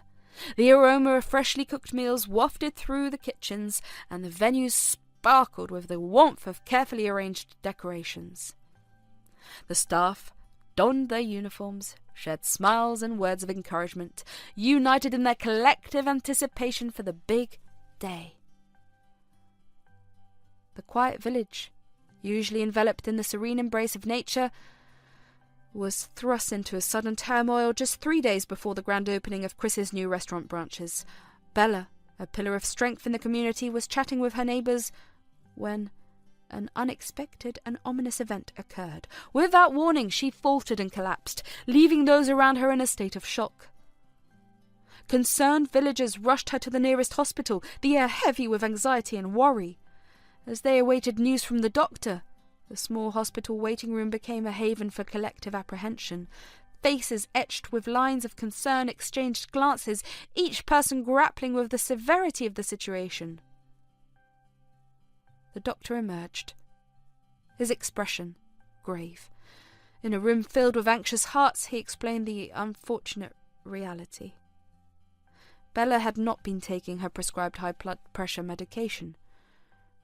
The aroma of freshly cooked meals wafted through the kitchens, and the venues sparkled with the warmth of carefully arranged decorations. The staff donned their uniforms, shared smiles and words of encouragement, united in their collective anticipation for the big day. The quiet village, usually enveloped in the serene embrace of nature, was thrust into a sudden turmoil just 3 days before the grand opening of Chris's new restaurant branches. Bella, a pillar of strength in the community, was chatting with her neighbours when an unexpected and ominous event occurred. Without warning, she faltered and collapsed, leaving those around her in a state of shock. Concerned villagers rushed her to the nearest hospital, the air heavy with anxiety and worry. As they awaited news from the doctor, the small hospital waiting room became a haven for collective apprehension. Faces etched with lines of concern exchanged glances, each person grappling with the severity of the situation. The doctor emerged, his expression grave. In a room filled with anxious hearts, he explained the unfortunate reality. Bella had not been taking her prescribed high blood pressure medication,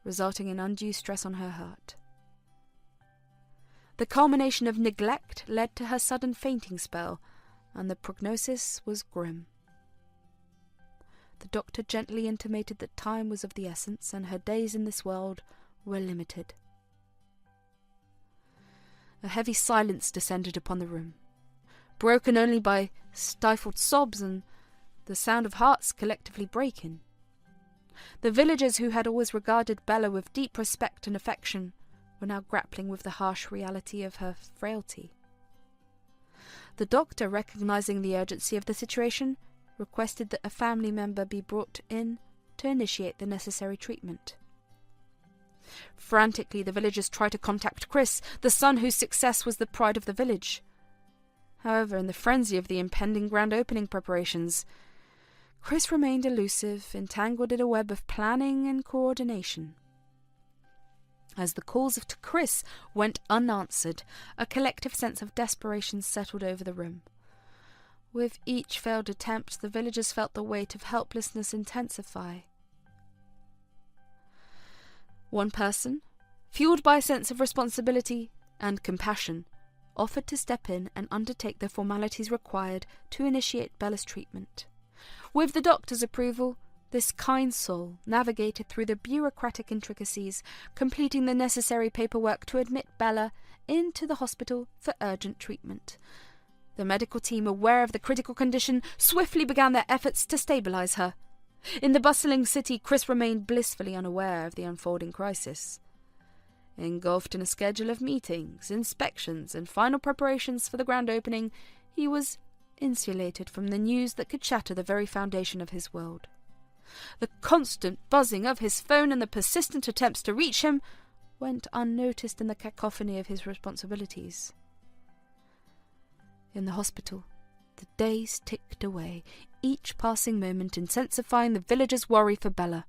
resulting in undue stress on her heart. The culmination of neglect led to her sudden fainting spell, and the prognosis was grim. The doctor gently intimated that time was of the essence, and her days in this world were limited. A heavy silence descended upon the room, broken only by stifled sobs and the sound of hearts collectively breaking. The villagers who had always regarded Bella with deep respect and affection were now grappling with the harsh reality of her frailty. The doctor, recognizing the urgency of the situation, requested that a family member be brought in to initiate the necessary treatment. Frantically, the villagers tried to contact Chris, the son whose success was the pride of the village. However, in the frenzy of the impending grand opening preparations, Chris remained elusive, entangled in a web of planning and coordination. As the calls to Chris went unanswered, a collective sense of desperation settled over the room. With each failed attempt, the villagers felt the weight of helplessness intensify. One person, fueled by a sense of responsibility and compassion, offered to step in and undertake the formalities required to initiate Bella's treatment. With the doctor's approval, this kind soul navigated through the bureaucratic intricacies, completing the necessary paperwork to admit Bella into the hospital for urgent treatment. The medical team, aware of the critical condition, swiftly began their efforts to stabilize her. In the bustling city, Chris remained blissfully unaware of the unfolding crisis. Engulfed in a schedule of meetings, inspections, and final preparations for the grand opening, he was insulated from the news that could shatter the very foundation of his world. The constant buzzing of his phone and the persistent attempts to reach him went unnoticed in the cacophony of his responsibilities. In the hospital, the days ticked away, each passing moment intensifying the villagers' worry for Bella.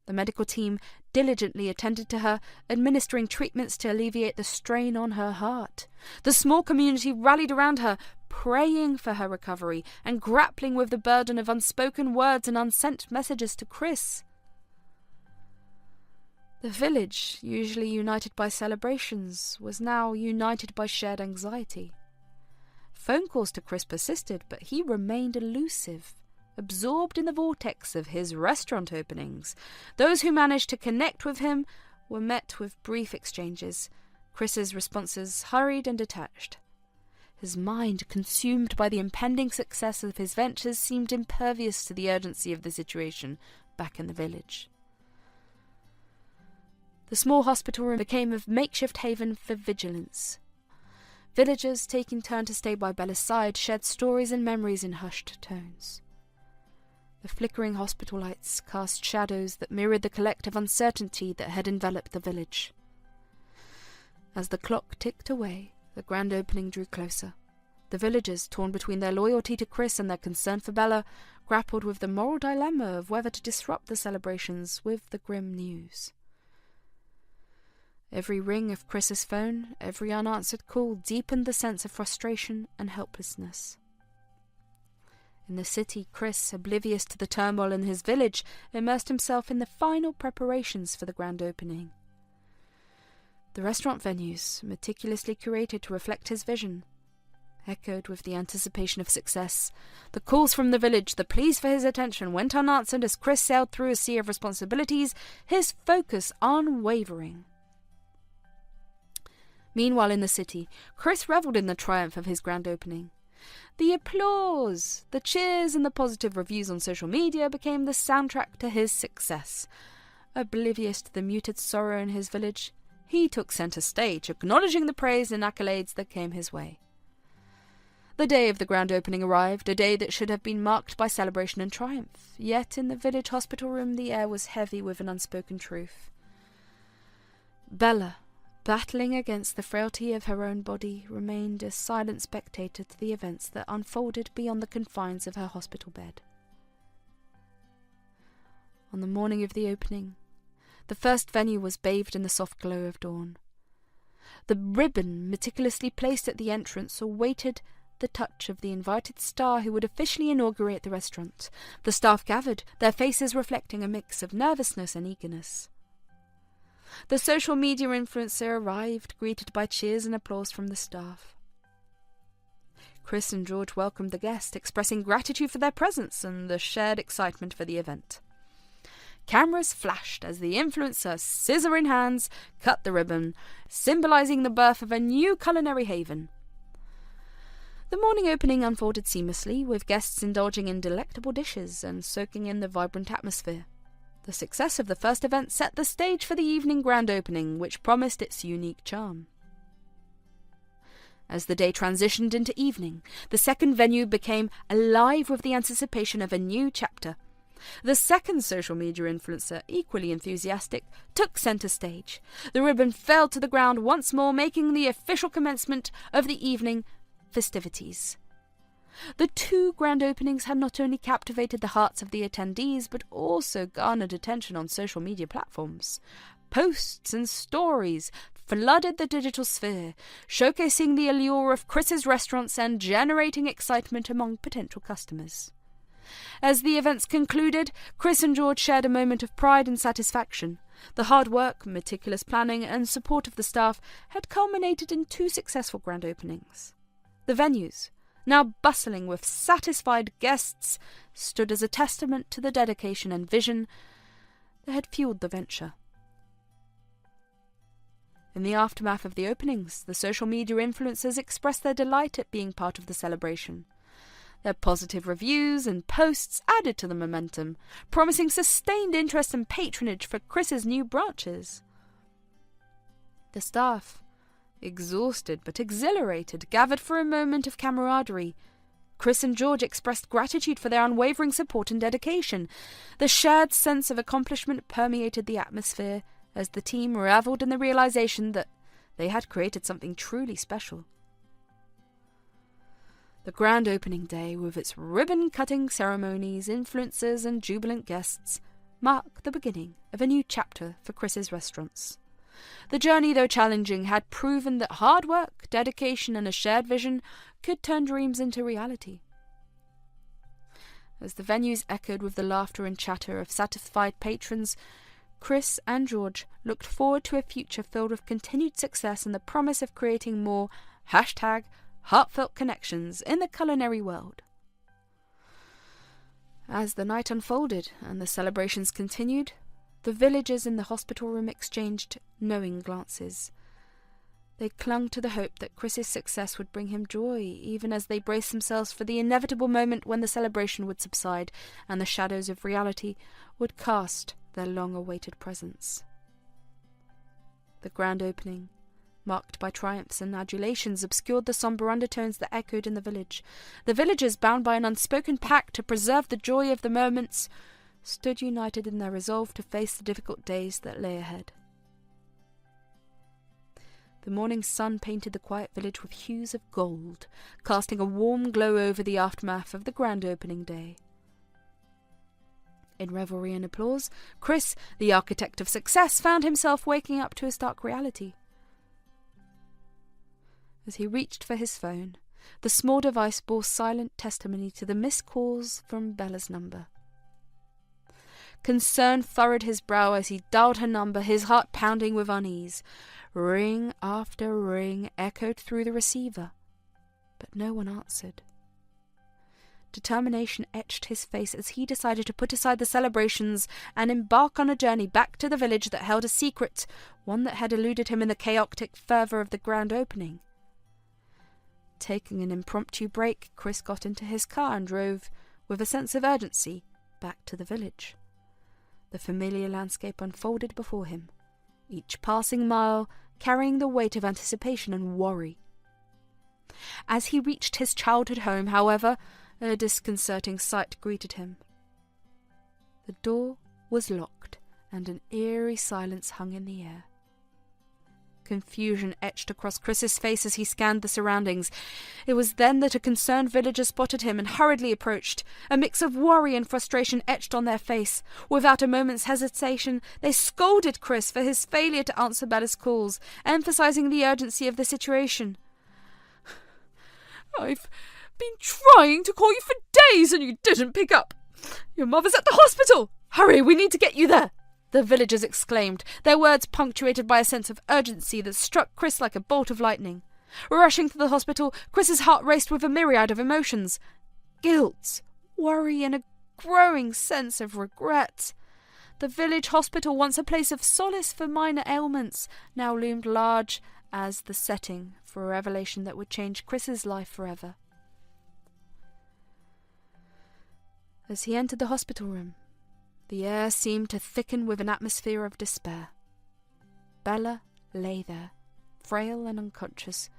The medical team diligently attended to her, administering treatments to alleviate the strain on her heart. The small community rallied around her, praying for her recovery and grappling with the burden of unspoken words and unsent messages to Chris. The village, usually united by celebrations, was now united by shared anxiety. Phone calls to Chris persisted, but he remained elusive, absorbed in the vortex of his restaurant openings. Those who managed to connect with him were met with brief exchanges. Chris's responses hurried and detached. His mind, consumed by the impending success of his ventures, seemed impervious to the urgency of the situation back in the village. The small hospital room became a makeshift haven for vigilance. Villagers, taking turn to stay by Bella's side, shared stories and memories in hushed tones. The flickering hospital lights cast shadows that mirrored the collective uncertainty that had enveloped the village. As the clock ticked away, The grand opening drew closer. The villagers, torn between their loyalty to Chris and their concern for Bella, grappled with the moral dilemma of whether to disrupt the celebrations with the grim news. Every ring of Chris's phone, every unanswered call deepened the sense of frustration and helplessness. In the city, Chris, oblivious to the turmoil in his village, immersed himself in the final preparations for the grand opening. The restaurant venues, meticulously curated to reflect his vision, echoed with the anticipation of success. The calls from the village, the pleas for his attention, went unanswered as Chris sailed through a sea of responsibilities, his focus unwavering. Meanwhile in the city, Chris revelled in the triumph of his grand opening. The applause, the cheers and the positive reviews on social media became the soundtrack to his success. Oblivious to the muted sorrow in his village, he took centre stage, acknowledging the praise and accolades that came his way. The day of the grand opening arrived, a day that should have been marked by celebration and triumph. Yet in the village hospital room the air was heavy with an unspoken truth. Bella, battling against the frailty of her own body, remained a silent spectator to the events that unfolded beyond the confines of her hospital bed. On the morning of the opening, the first venue was bathed in the soft glow of dawn. The ribbon, meticulously placed at the entrance, awaited the touch of the invited star who would officially inaugurate the restaurant. The staff gathered, their faces reflecting a mix of nervousness and eagerness. The social media influencer arrived, greeted by cheers and applause from the staff. Chris and George welcomed the guest, expressing gratitude for their presence and the shared excitement for the event. Cameras flashed as the influencer, scissor in hands, cut the ribbon, symbolising the birth of a new culinary haven. The morning opening unfolded seamlessly, with guests indulging in delectable dishes and soaking in the vibrant atmosphere. The success of the first event set the stage for the evening grand opening, which promised its unique charm. As the day transitioned into evening, the second venue became alive with the anticipation of a new chapter. The second social media influencer, equally enthusiastic, took centre stage. The ribbon fell to the ground once more, making the official commencement of the evening festivities. The two grand openings had not only captivated the hearts of the attendees, but also garnered attention on social media platforms. Posts and stories flooded the digital sphere, showcasing the allure of Chris's restaurants and generating excitement among potential customers. As the events concluded, Chris and George shared a moment of pride and satisfaction. The hard work, meticulous planning, and support of the staff had culminated in two successful grand openings. The venues, now bustling with satisfied guests, stood as a testament to the dedication and vision that had fueled the venture. In the aftermath of the openings, the social media influencers expressed their delight at being part of the celebration. Their positive reviews and posts added to the momentum, promising sustained interest and patronage for Chris's new branches. The staff, exhausted but exhilarated, gathered for a moment of camaraderie. Chris and George expressed gratitude for their unwavering support and dedication. The shared sense of accomplishment permeated the atmosphere as the team revelled in the realization that they had created something truly special. The grand opening day, with its ribbon-cutting ceremonies, influencers and jubilant guests, marked the beginning of a new chapter for Chris's restaurants. The journey, though challenging, had proven that hard work, dedication and a shared vision could turn dreams into reality. As the venues echoed with the laughter and chatter of satisfied patrons, Chris and George looked forward to a future filled with continued success and the promise of creating more #heartfelt connections in the culinary world. As the night unfolded and the celebrations continued, the villagers in the hospital room exchanged knowing glances. They clung to the hope that Chris's success would bring him joy, even as they braced themselves for the inevitable moment when the celebration would subside and the shadows of reality would cast their long-awaited presence. The grand opening, marked by triumphs and adulations, obscured the sombre undertones that echoed in the village. The villagers, bound by an unspoken pact to preserve the joy of the moments, stood united in their resolve to face the difficult days that lay ahead. The morning sun painted the quiet village with hues of gold, casting a warm glow over the aftermath of the grand opening day. In revelry and applause, Chris, the architect of success, found himself waking up to a stark reality. As he reached for his phone, the small device bore silent testimony to the missed calls from Bella's number. Concern furrowed his brow as he dialed her number, his heart pounding with unease. Ring after ring echoed through the receiver, but no one answered. Determination etched his face as he decided to put aside the celebrations and embark on a journey back to the village that held a secret, one that had eluded him in the chaotic fervour of the grand opening. Taking an impromptu break, Chris got into his car and drove, with a sense of urgency, back to the village. The familiar landscape unfolded before him, each passing mile carrying the weight of anticipation and worry. As he reached his childhood home, however, a disconcerting sight greeted him. The door was locked, and an eerie silence hung in the air. Confusion etched across Chris's face as he scanned the surroundings. It was then that a concerned villager spotted him and hurriedly approached. A mix of worry and frustration etched on their face. Without a moment's hesitation, they scolded Chris for his failure to answer Bella's calls, emphasizing the urgency of the situation. "I've been trying to call you for days and you didn't pick up. Your mother's at the hospital. Hurry, we need to get you there," the villagers exclaimed, their words punctuated by a sense of urgency that struck Chris like a bolt of lightning. Rushing to the hospital, Chris's heart raced with a myriad of emotions. Guilt, worry, and a growing sense of regret. The village hospital, once a place of solace for minor ailments, now loomed large as the setting for a revelation that would change Chris's life forever. As he entered the hospital room, the air seemed to thicken with an atmosphere of despair. Bella lay there, frail and unconscious,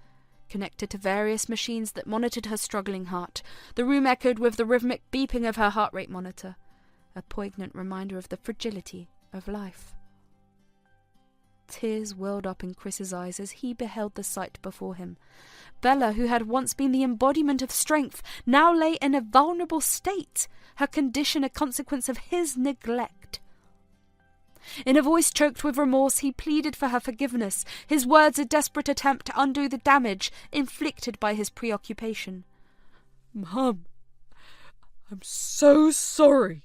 connected to various machines that monitored her struggling heart. The room echoed with the rhythmic beeping of her heart rate monitor, a poignant reminder of the fragility of life. Tears welled up in Chris's eyes as he beheld the sight before him. Bella, who had once been the embodiment of strength, now lay in a vulnerable state, her condition a consequence of his neglect. In a voice choked with remorse, he pleaded for her forgiveness, his words a desperate attempt to undo the damage inflicted by his preoccupation. "Mum, I'm so sorry.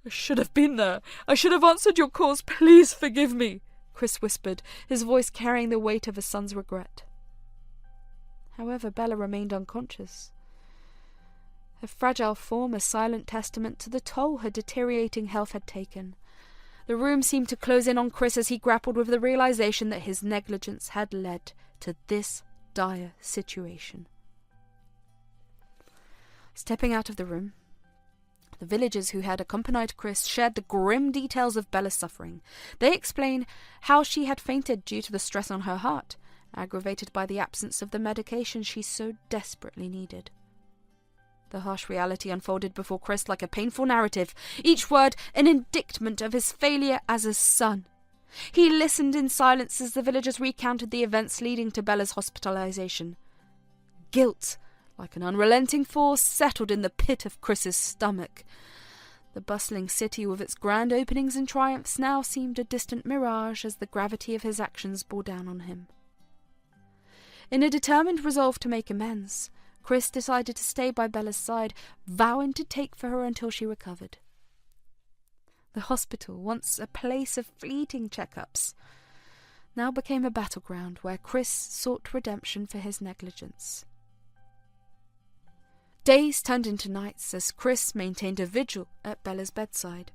I should have been there. I should have answered your calls. Please forgive me," Chris whispered, his voice carrying the weight of a son's regret. However, Bella remained unconscious, her fragile form a silent testament to the toll her deteriorating health had taken. The room seemed to close in on Chris as he grappled with the realization that his negligence had led to this dire situation. Stepping out of the room, the villagers who had accompanied Chris shared the grim details of Bella's suffering. They explained how she had fainted due to the stress on her heart, aggravated by the absence of the medication she so desperately needed. The harsh reality unfolded before Chris like a painful narrative, each word an indictment of his failure as a son. He listened in silence as the villagers recounted the events leading to Bella's hospitalization. Guilt, like an unrelenting force, settled in the pit of Chris's stomach. The bustling city with its grand openings and triumphs now seemed a distant mirage as the gravity of his actions bore down on him. In a determined resolve to make amends, Chris decided to stay by Bella's side, vowing to take for her until she recovered. The hospital, once a place of fleeting checkups, now became a battleground where Chris sought redemption for his negligence. Days turned into nights as Chris maintained a vigil at Bella's bedside.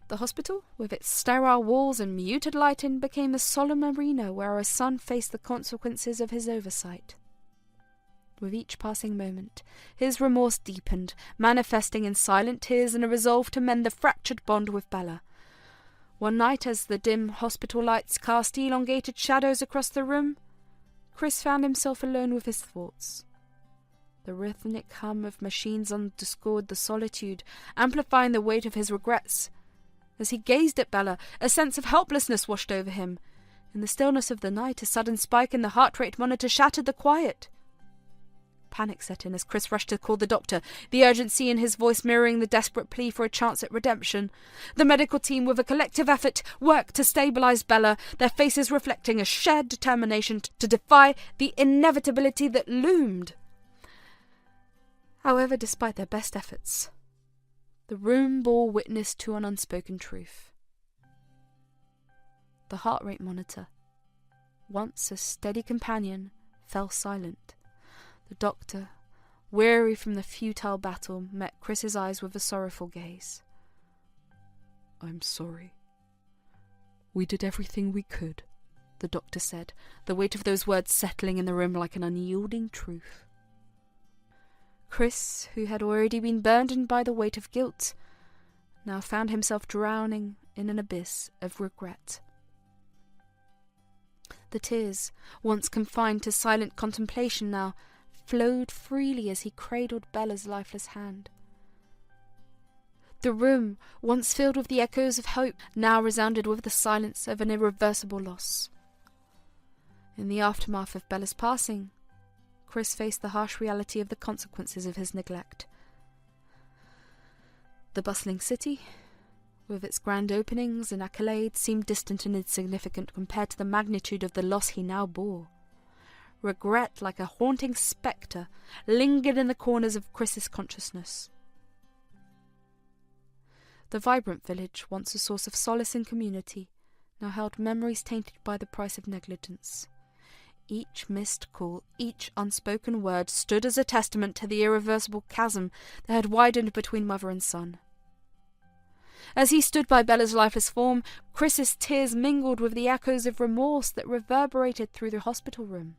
The hospital, with its sterile walls and muted lighting, became a solemn arena where a son faced the consequences of his oversight. With each passing moment, his remorse deepened, manifesting in silent tears and a resolve to mend the fractured bond with Bella. One night, as the dim hospital lights cast elongated shadows across the room, Chris found himself alone with his thoughts. The rhythmic hum of machines underscored the solitude, amplifying the weight of his regrets. As he gazed at Bella, a sense of helplessness washed over him. In the stillness of the night, a sudden spike in the heart rate monitor shattered the quiet. Panic set in as Chris rushed to call the doctor, the urgency in his voice mirroring the desperate plea for a chance at redemption. The medical team, with a collective effort, worked to stabilise Bella, their faces reflecting a shared determination to defy the inevitability that loomed. However, despite their best efforts, the room bore witness to an unspoken truth. The heart rate monitor, once a steady companion, fell silent. The doctor, weary from the futile battle, met Chris's eyes with a sorrowful gaze. "I'm sorry. We did everything we could," the doctor said, the weight of those words settling in the room like an unyielding truth. Chris, who had already been burdened by the weight of guilt, now found himself drowning in an abyss of regret. The tears, once confined to silent contemplation now, flowed freely as he cradled Bella's lifeless hand. The room, once filled with the echoes of hope, now resounded with the silence of an irreversible loss. In the aftermath of Bella's passing, Chris faced the harsh reality of the consequences of his neglect. The bustling city, with its grand openings and accolades, seemed distant and insignificant compared to the magnitude of the loss he now bore. Regret, like a haunting spectre, lingered in the corners of Chris's consciousness. The vibrant village, once a source of solace and community, now held memories tainted by the price of negligence. Each missed call, each unspoken word stood as a testament to the irreversible chasm that had widened between mother and son. As he stood by Bella's lifeless form, Chris's tears mingled with the echoes of remorse that reverberated through the hospital room.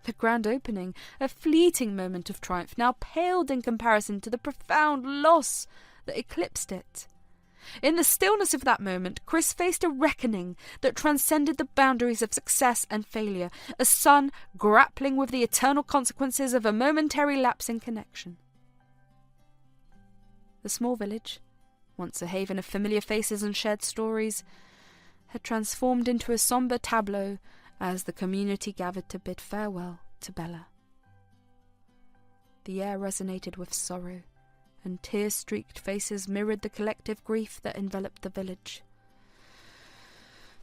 The grand opening, a fleeting moment of triumph, now paled in comparison to the profound loss that eclipsed it. In the stillness of that moment, Chris faced a reckoning that transcended the boundaries of success and failure, a son grappling with the eternal consequences of a momentary lapse in connection. The small village, once a haven of familiar faces and shared stories, had transformed into a sombre tableau as the community gathered to bid farewell to Bella. The air resonated with sorrow, and tear-streaked faces mirrored the collective grief that enveloped the village.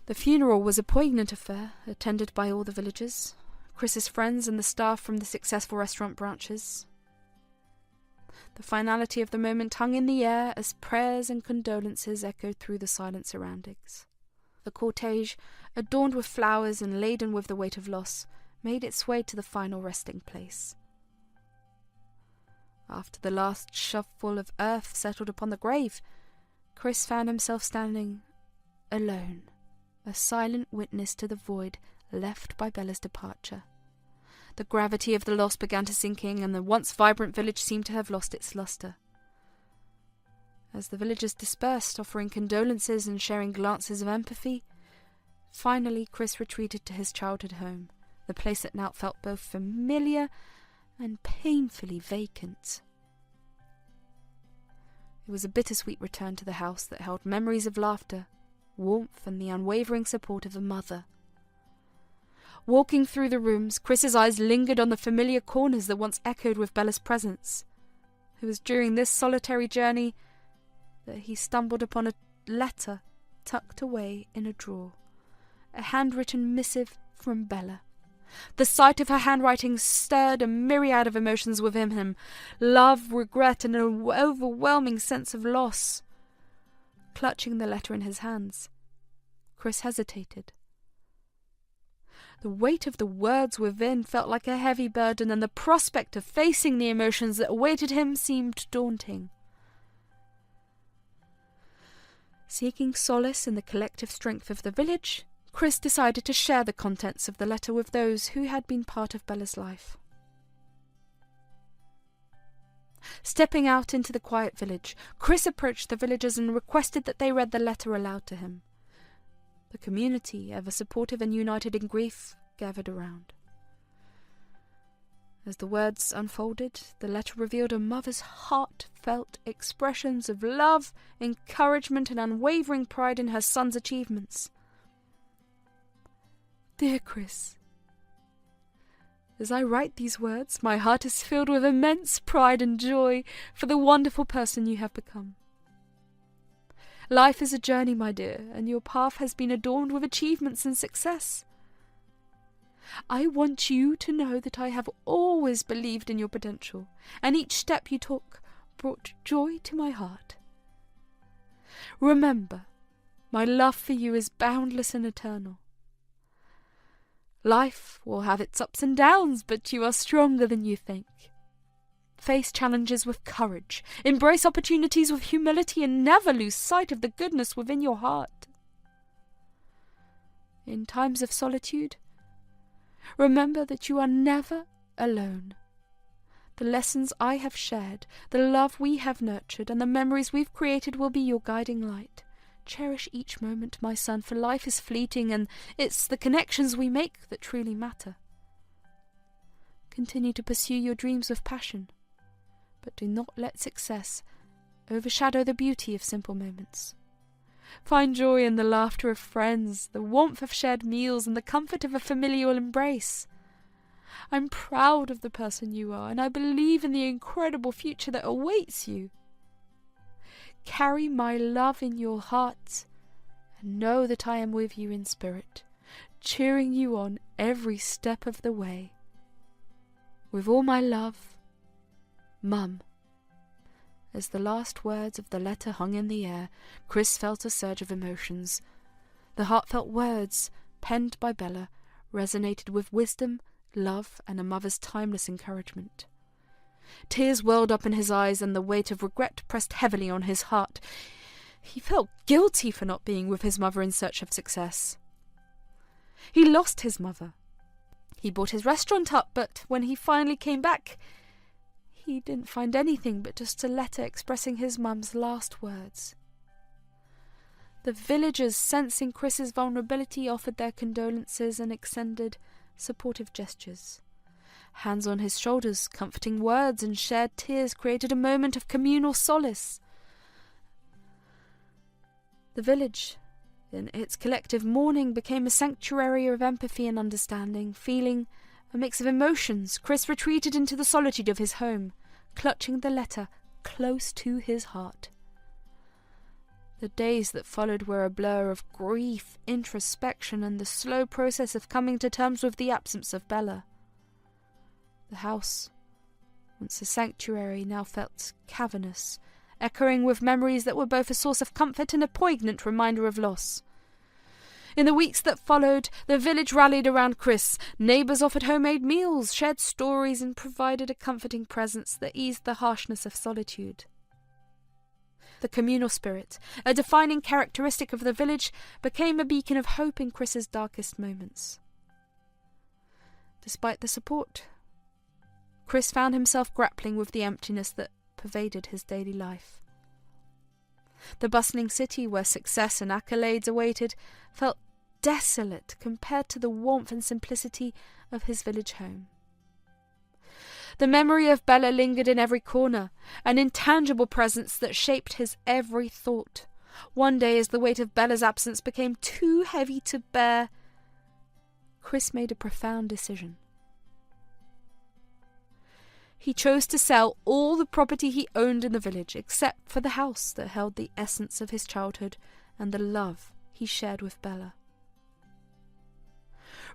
The funeral was a poignant affair, attended by all the villagers, Chris's friends and the staff from the successful restaurant branches. The finality of the moment hung in the air as prayers and condolences echoed through the silent surroundings. The cortege, adorned with flowers and laden with the weight of loss, made its way to the final resting place. After the last shovelful of earth settled upon the grave, Chris found himself standing alone, a silent witness to the void left by Bella's departure. The gravity of the loss began to sink in, and the once vibrant village seemed to have lost its lustre. As the villagers dispersed, offering condolences and sharing glances of empathy, finally Chris retreated to his childhood home, the place that now felt both familiar and painfully vacant. It was a bittersweet return to the house that held memories of laughter, warmth, and the unwavering support of a mother. Walking through the rooms, Chris's eyes lingered on the familiar corners that once echoed with Bella's presence. It was during this solitary journey that he stumbled upon a letter tucked away in a drawer, a handwritten missive from Bella. The sight of her handwriting stirred a myriad of emotions within him: love, regret, and an overwhelming sense of loss. Clutching the letter in his hands, Chris hesitated. The weight of the words within felt like a heavy burden, and the prospect of facing the emotions that awaited him seemed daunting. Seeking solace in the collective strength of the village, Chris decided to share the contents of the letter with those who had been part of Bella's life. Stepping out into the quiet village, Chris approached the villagers and requested that they read the letter aloud to him. The community, ever supportive and united in grief, gathered around. As the words unfolded, the letter revealed a mother's heartfelt expressions of love, encouragement, and unwavering pride in her son's achievements. Dear Chris, as I write these words, my heart is filled with immense pride and joy for the wonderful person you have become. Life is a journey, my dear, and your path has been adorned with achievements and success. I want you to know that I have always believed in your potential, and each step you took brought joy to my heart. Remember, my love for you is boundless and eternal. Life will have its ups and downs, but you are stronger than you think. Face challenges with courage, embrace opportunities with humility, and never lose sight of the goodness within your heart. In times of solitude, remember that you are never alone. The lessons I have shared, the love we have nurtured, and the memories we've created will be your guiding light. Cherish each moment, my son, for life is fleeting, and it's the connections we make that truly matter. Continue to pursue your dreams with passion, but do not let success overshadow the beauty of simple moments. Find joy in the laughter of friends, the warmth of shared meals, and the comfort of a familial embrace. I'm proud of the person you are, and I believe in the incredible future that awaits you. Carry my love in your heart, and know that I am with you in spirit, cheering you on every step of the way. With all my love, Mum. As the last words of the letter hung in the air, Chris felt a surge of emotions. The heartfelt words, penned by Bella, resonated with wisdom, love, and a mother's timeless encouragement. Tears welled up in his eyes, and the weight of regret pressed heavily on his heart. He felt guilty for not being with his mother in search of success. He lost his mother. He bought his restaurant up, but when he finally came back, he didn't find anything but just a letter expressing his mum's last words. The villagers, sensing Chris's vulnerability, offered their condolences and extended supportive gestures. Hands on his shoulders, comforting words, and shared tears created a moment of communal solace. The village, in its collective mourning, became a sanctuary of empathy and understanding. Feeling a mix of emotions, Chris retreated into the solitude of his home, clutching the letter close to his heart. The days that followed were a blur of grief, introspection, and the slow process of coming to terms with the absence of Bella. The house, once a sanctuary, now felt cavernous, echoing with memories that were both a source of comfort and a poignant reminder of loss. In the weeks that followed, the village rallied around Chris. Neighbours offered homemade meals, shared stories, and provided a comforting presence that eased the harshness of solitude. The communal spirit, a defining characteristic of the village, became a beacon of hope in Chris's darkest moments. Despite the support, Chris found himself grappling with the emptiness that pervaded his daily life. The bustling city where success and accolades awaited felt desolate compared to the warmth and simplicity of his village home. The memory of Bella lingered in every corner, an intangible presence that shaped his every thought. One day, as the weight of Bella's absence became too heavy to bear, Chris made a profound decision. He chose to sell all the property he owned in the village, except for the house that held the essence of his childhood and the love he shared with Bella.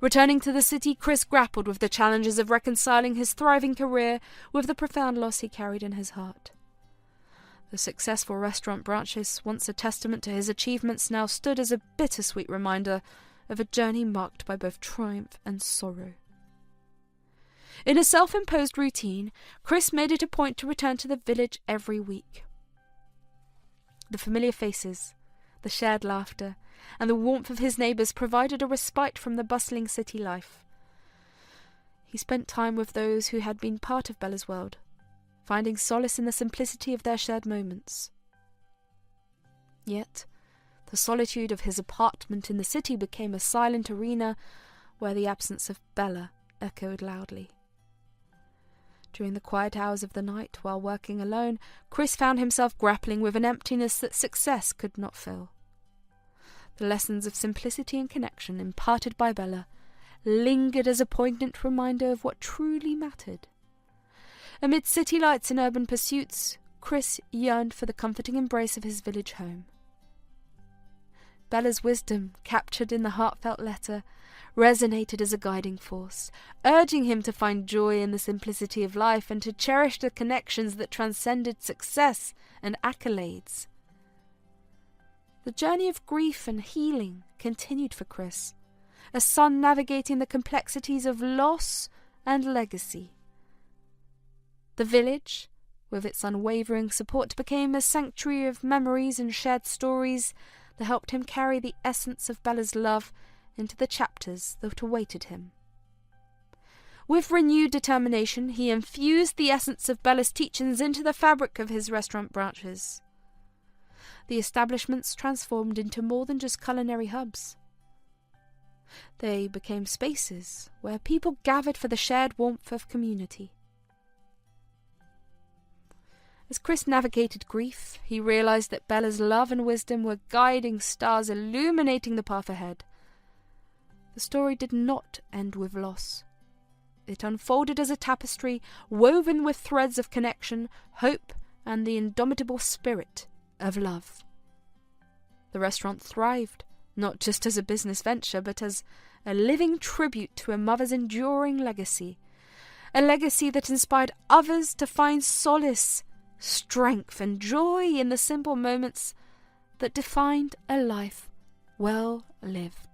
Returning to the city, Chris grappled with the challenges of reconciling his thriving career with the profound loss he carried in his heart. The successful restaurant branches, once a testament to his achievements, now stood as a bittersweet reminder of a journey marked by both triumph and sorrow. In a self-imposed routine, Chris made it a point to return to the village every week. The familiar faces, the shared laughter, and the warmth of his neighbours provided a respite from the bustling city life. He spent time with those who had been part of Bella's world, finding solace in the simplicity of their shared moments. Yet, the solitude of his apartment in the city became a silent arena where the absence of Bella echoed loudly. During the quiet hours of the night, while working alone, Chris found himself grappling with an emptiness that success could not fill. The lessons of simplicity and connection imparted by Bella lingered as a poignant reminder of what truly mattered. Amid city lights and urban pursuits, Chris yearned for the comforting embrace of his village home. Bella's wisdom, captured in the heartfelt letter, resonated as a guiding force, urging him to find joy in the simplicity of life and to cherish the connections that transcended success and accolades. The journey of grief and healing continued for Chris, a son navigating the complexities of loss and legacy. The village, with its unwavering support, became a sanctuary of memories and shared stories that helped him carry the essence of Bella's love into the chapters that awaited him. With renewed determination, he infused the essence of Bella's teachings into the fabric of his restaurant branches. The establishments transformed into more than just culinary hubs. They became spaces where people gathered for the shared warmth of community. As Chris navigated grief, he realized that Bella's love and wisdom were guiding stars illuminating the path ahead. The story did not end with loss. It unfolded as a tapestry woven with threads of connection, hope, and the indomitable spirit of love. The restaurant thrived, not just as a business venture, but as a living tribute to a mother's enduring legacy, a legacy that inspired others to find solace, strength, and joy in the simple moments that defined a life well lived.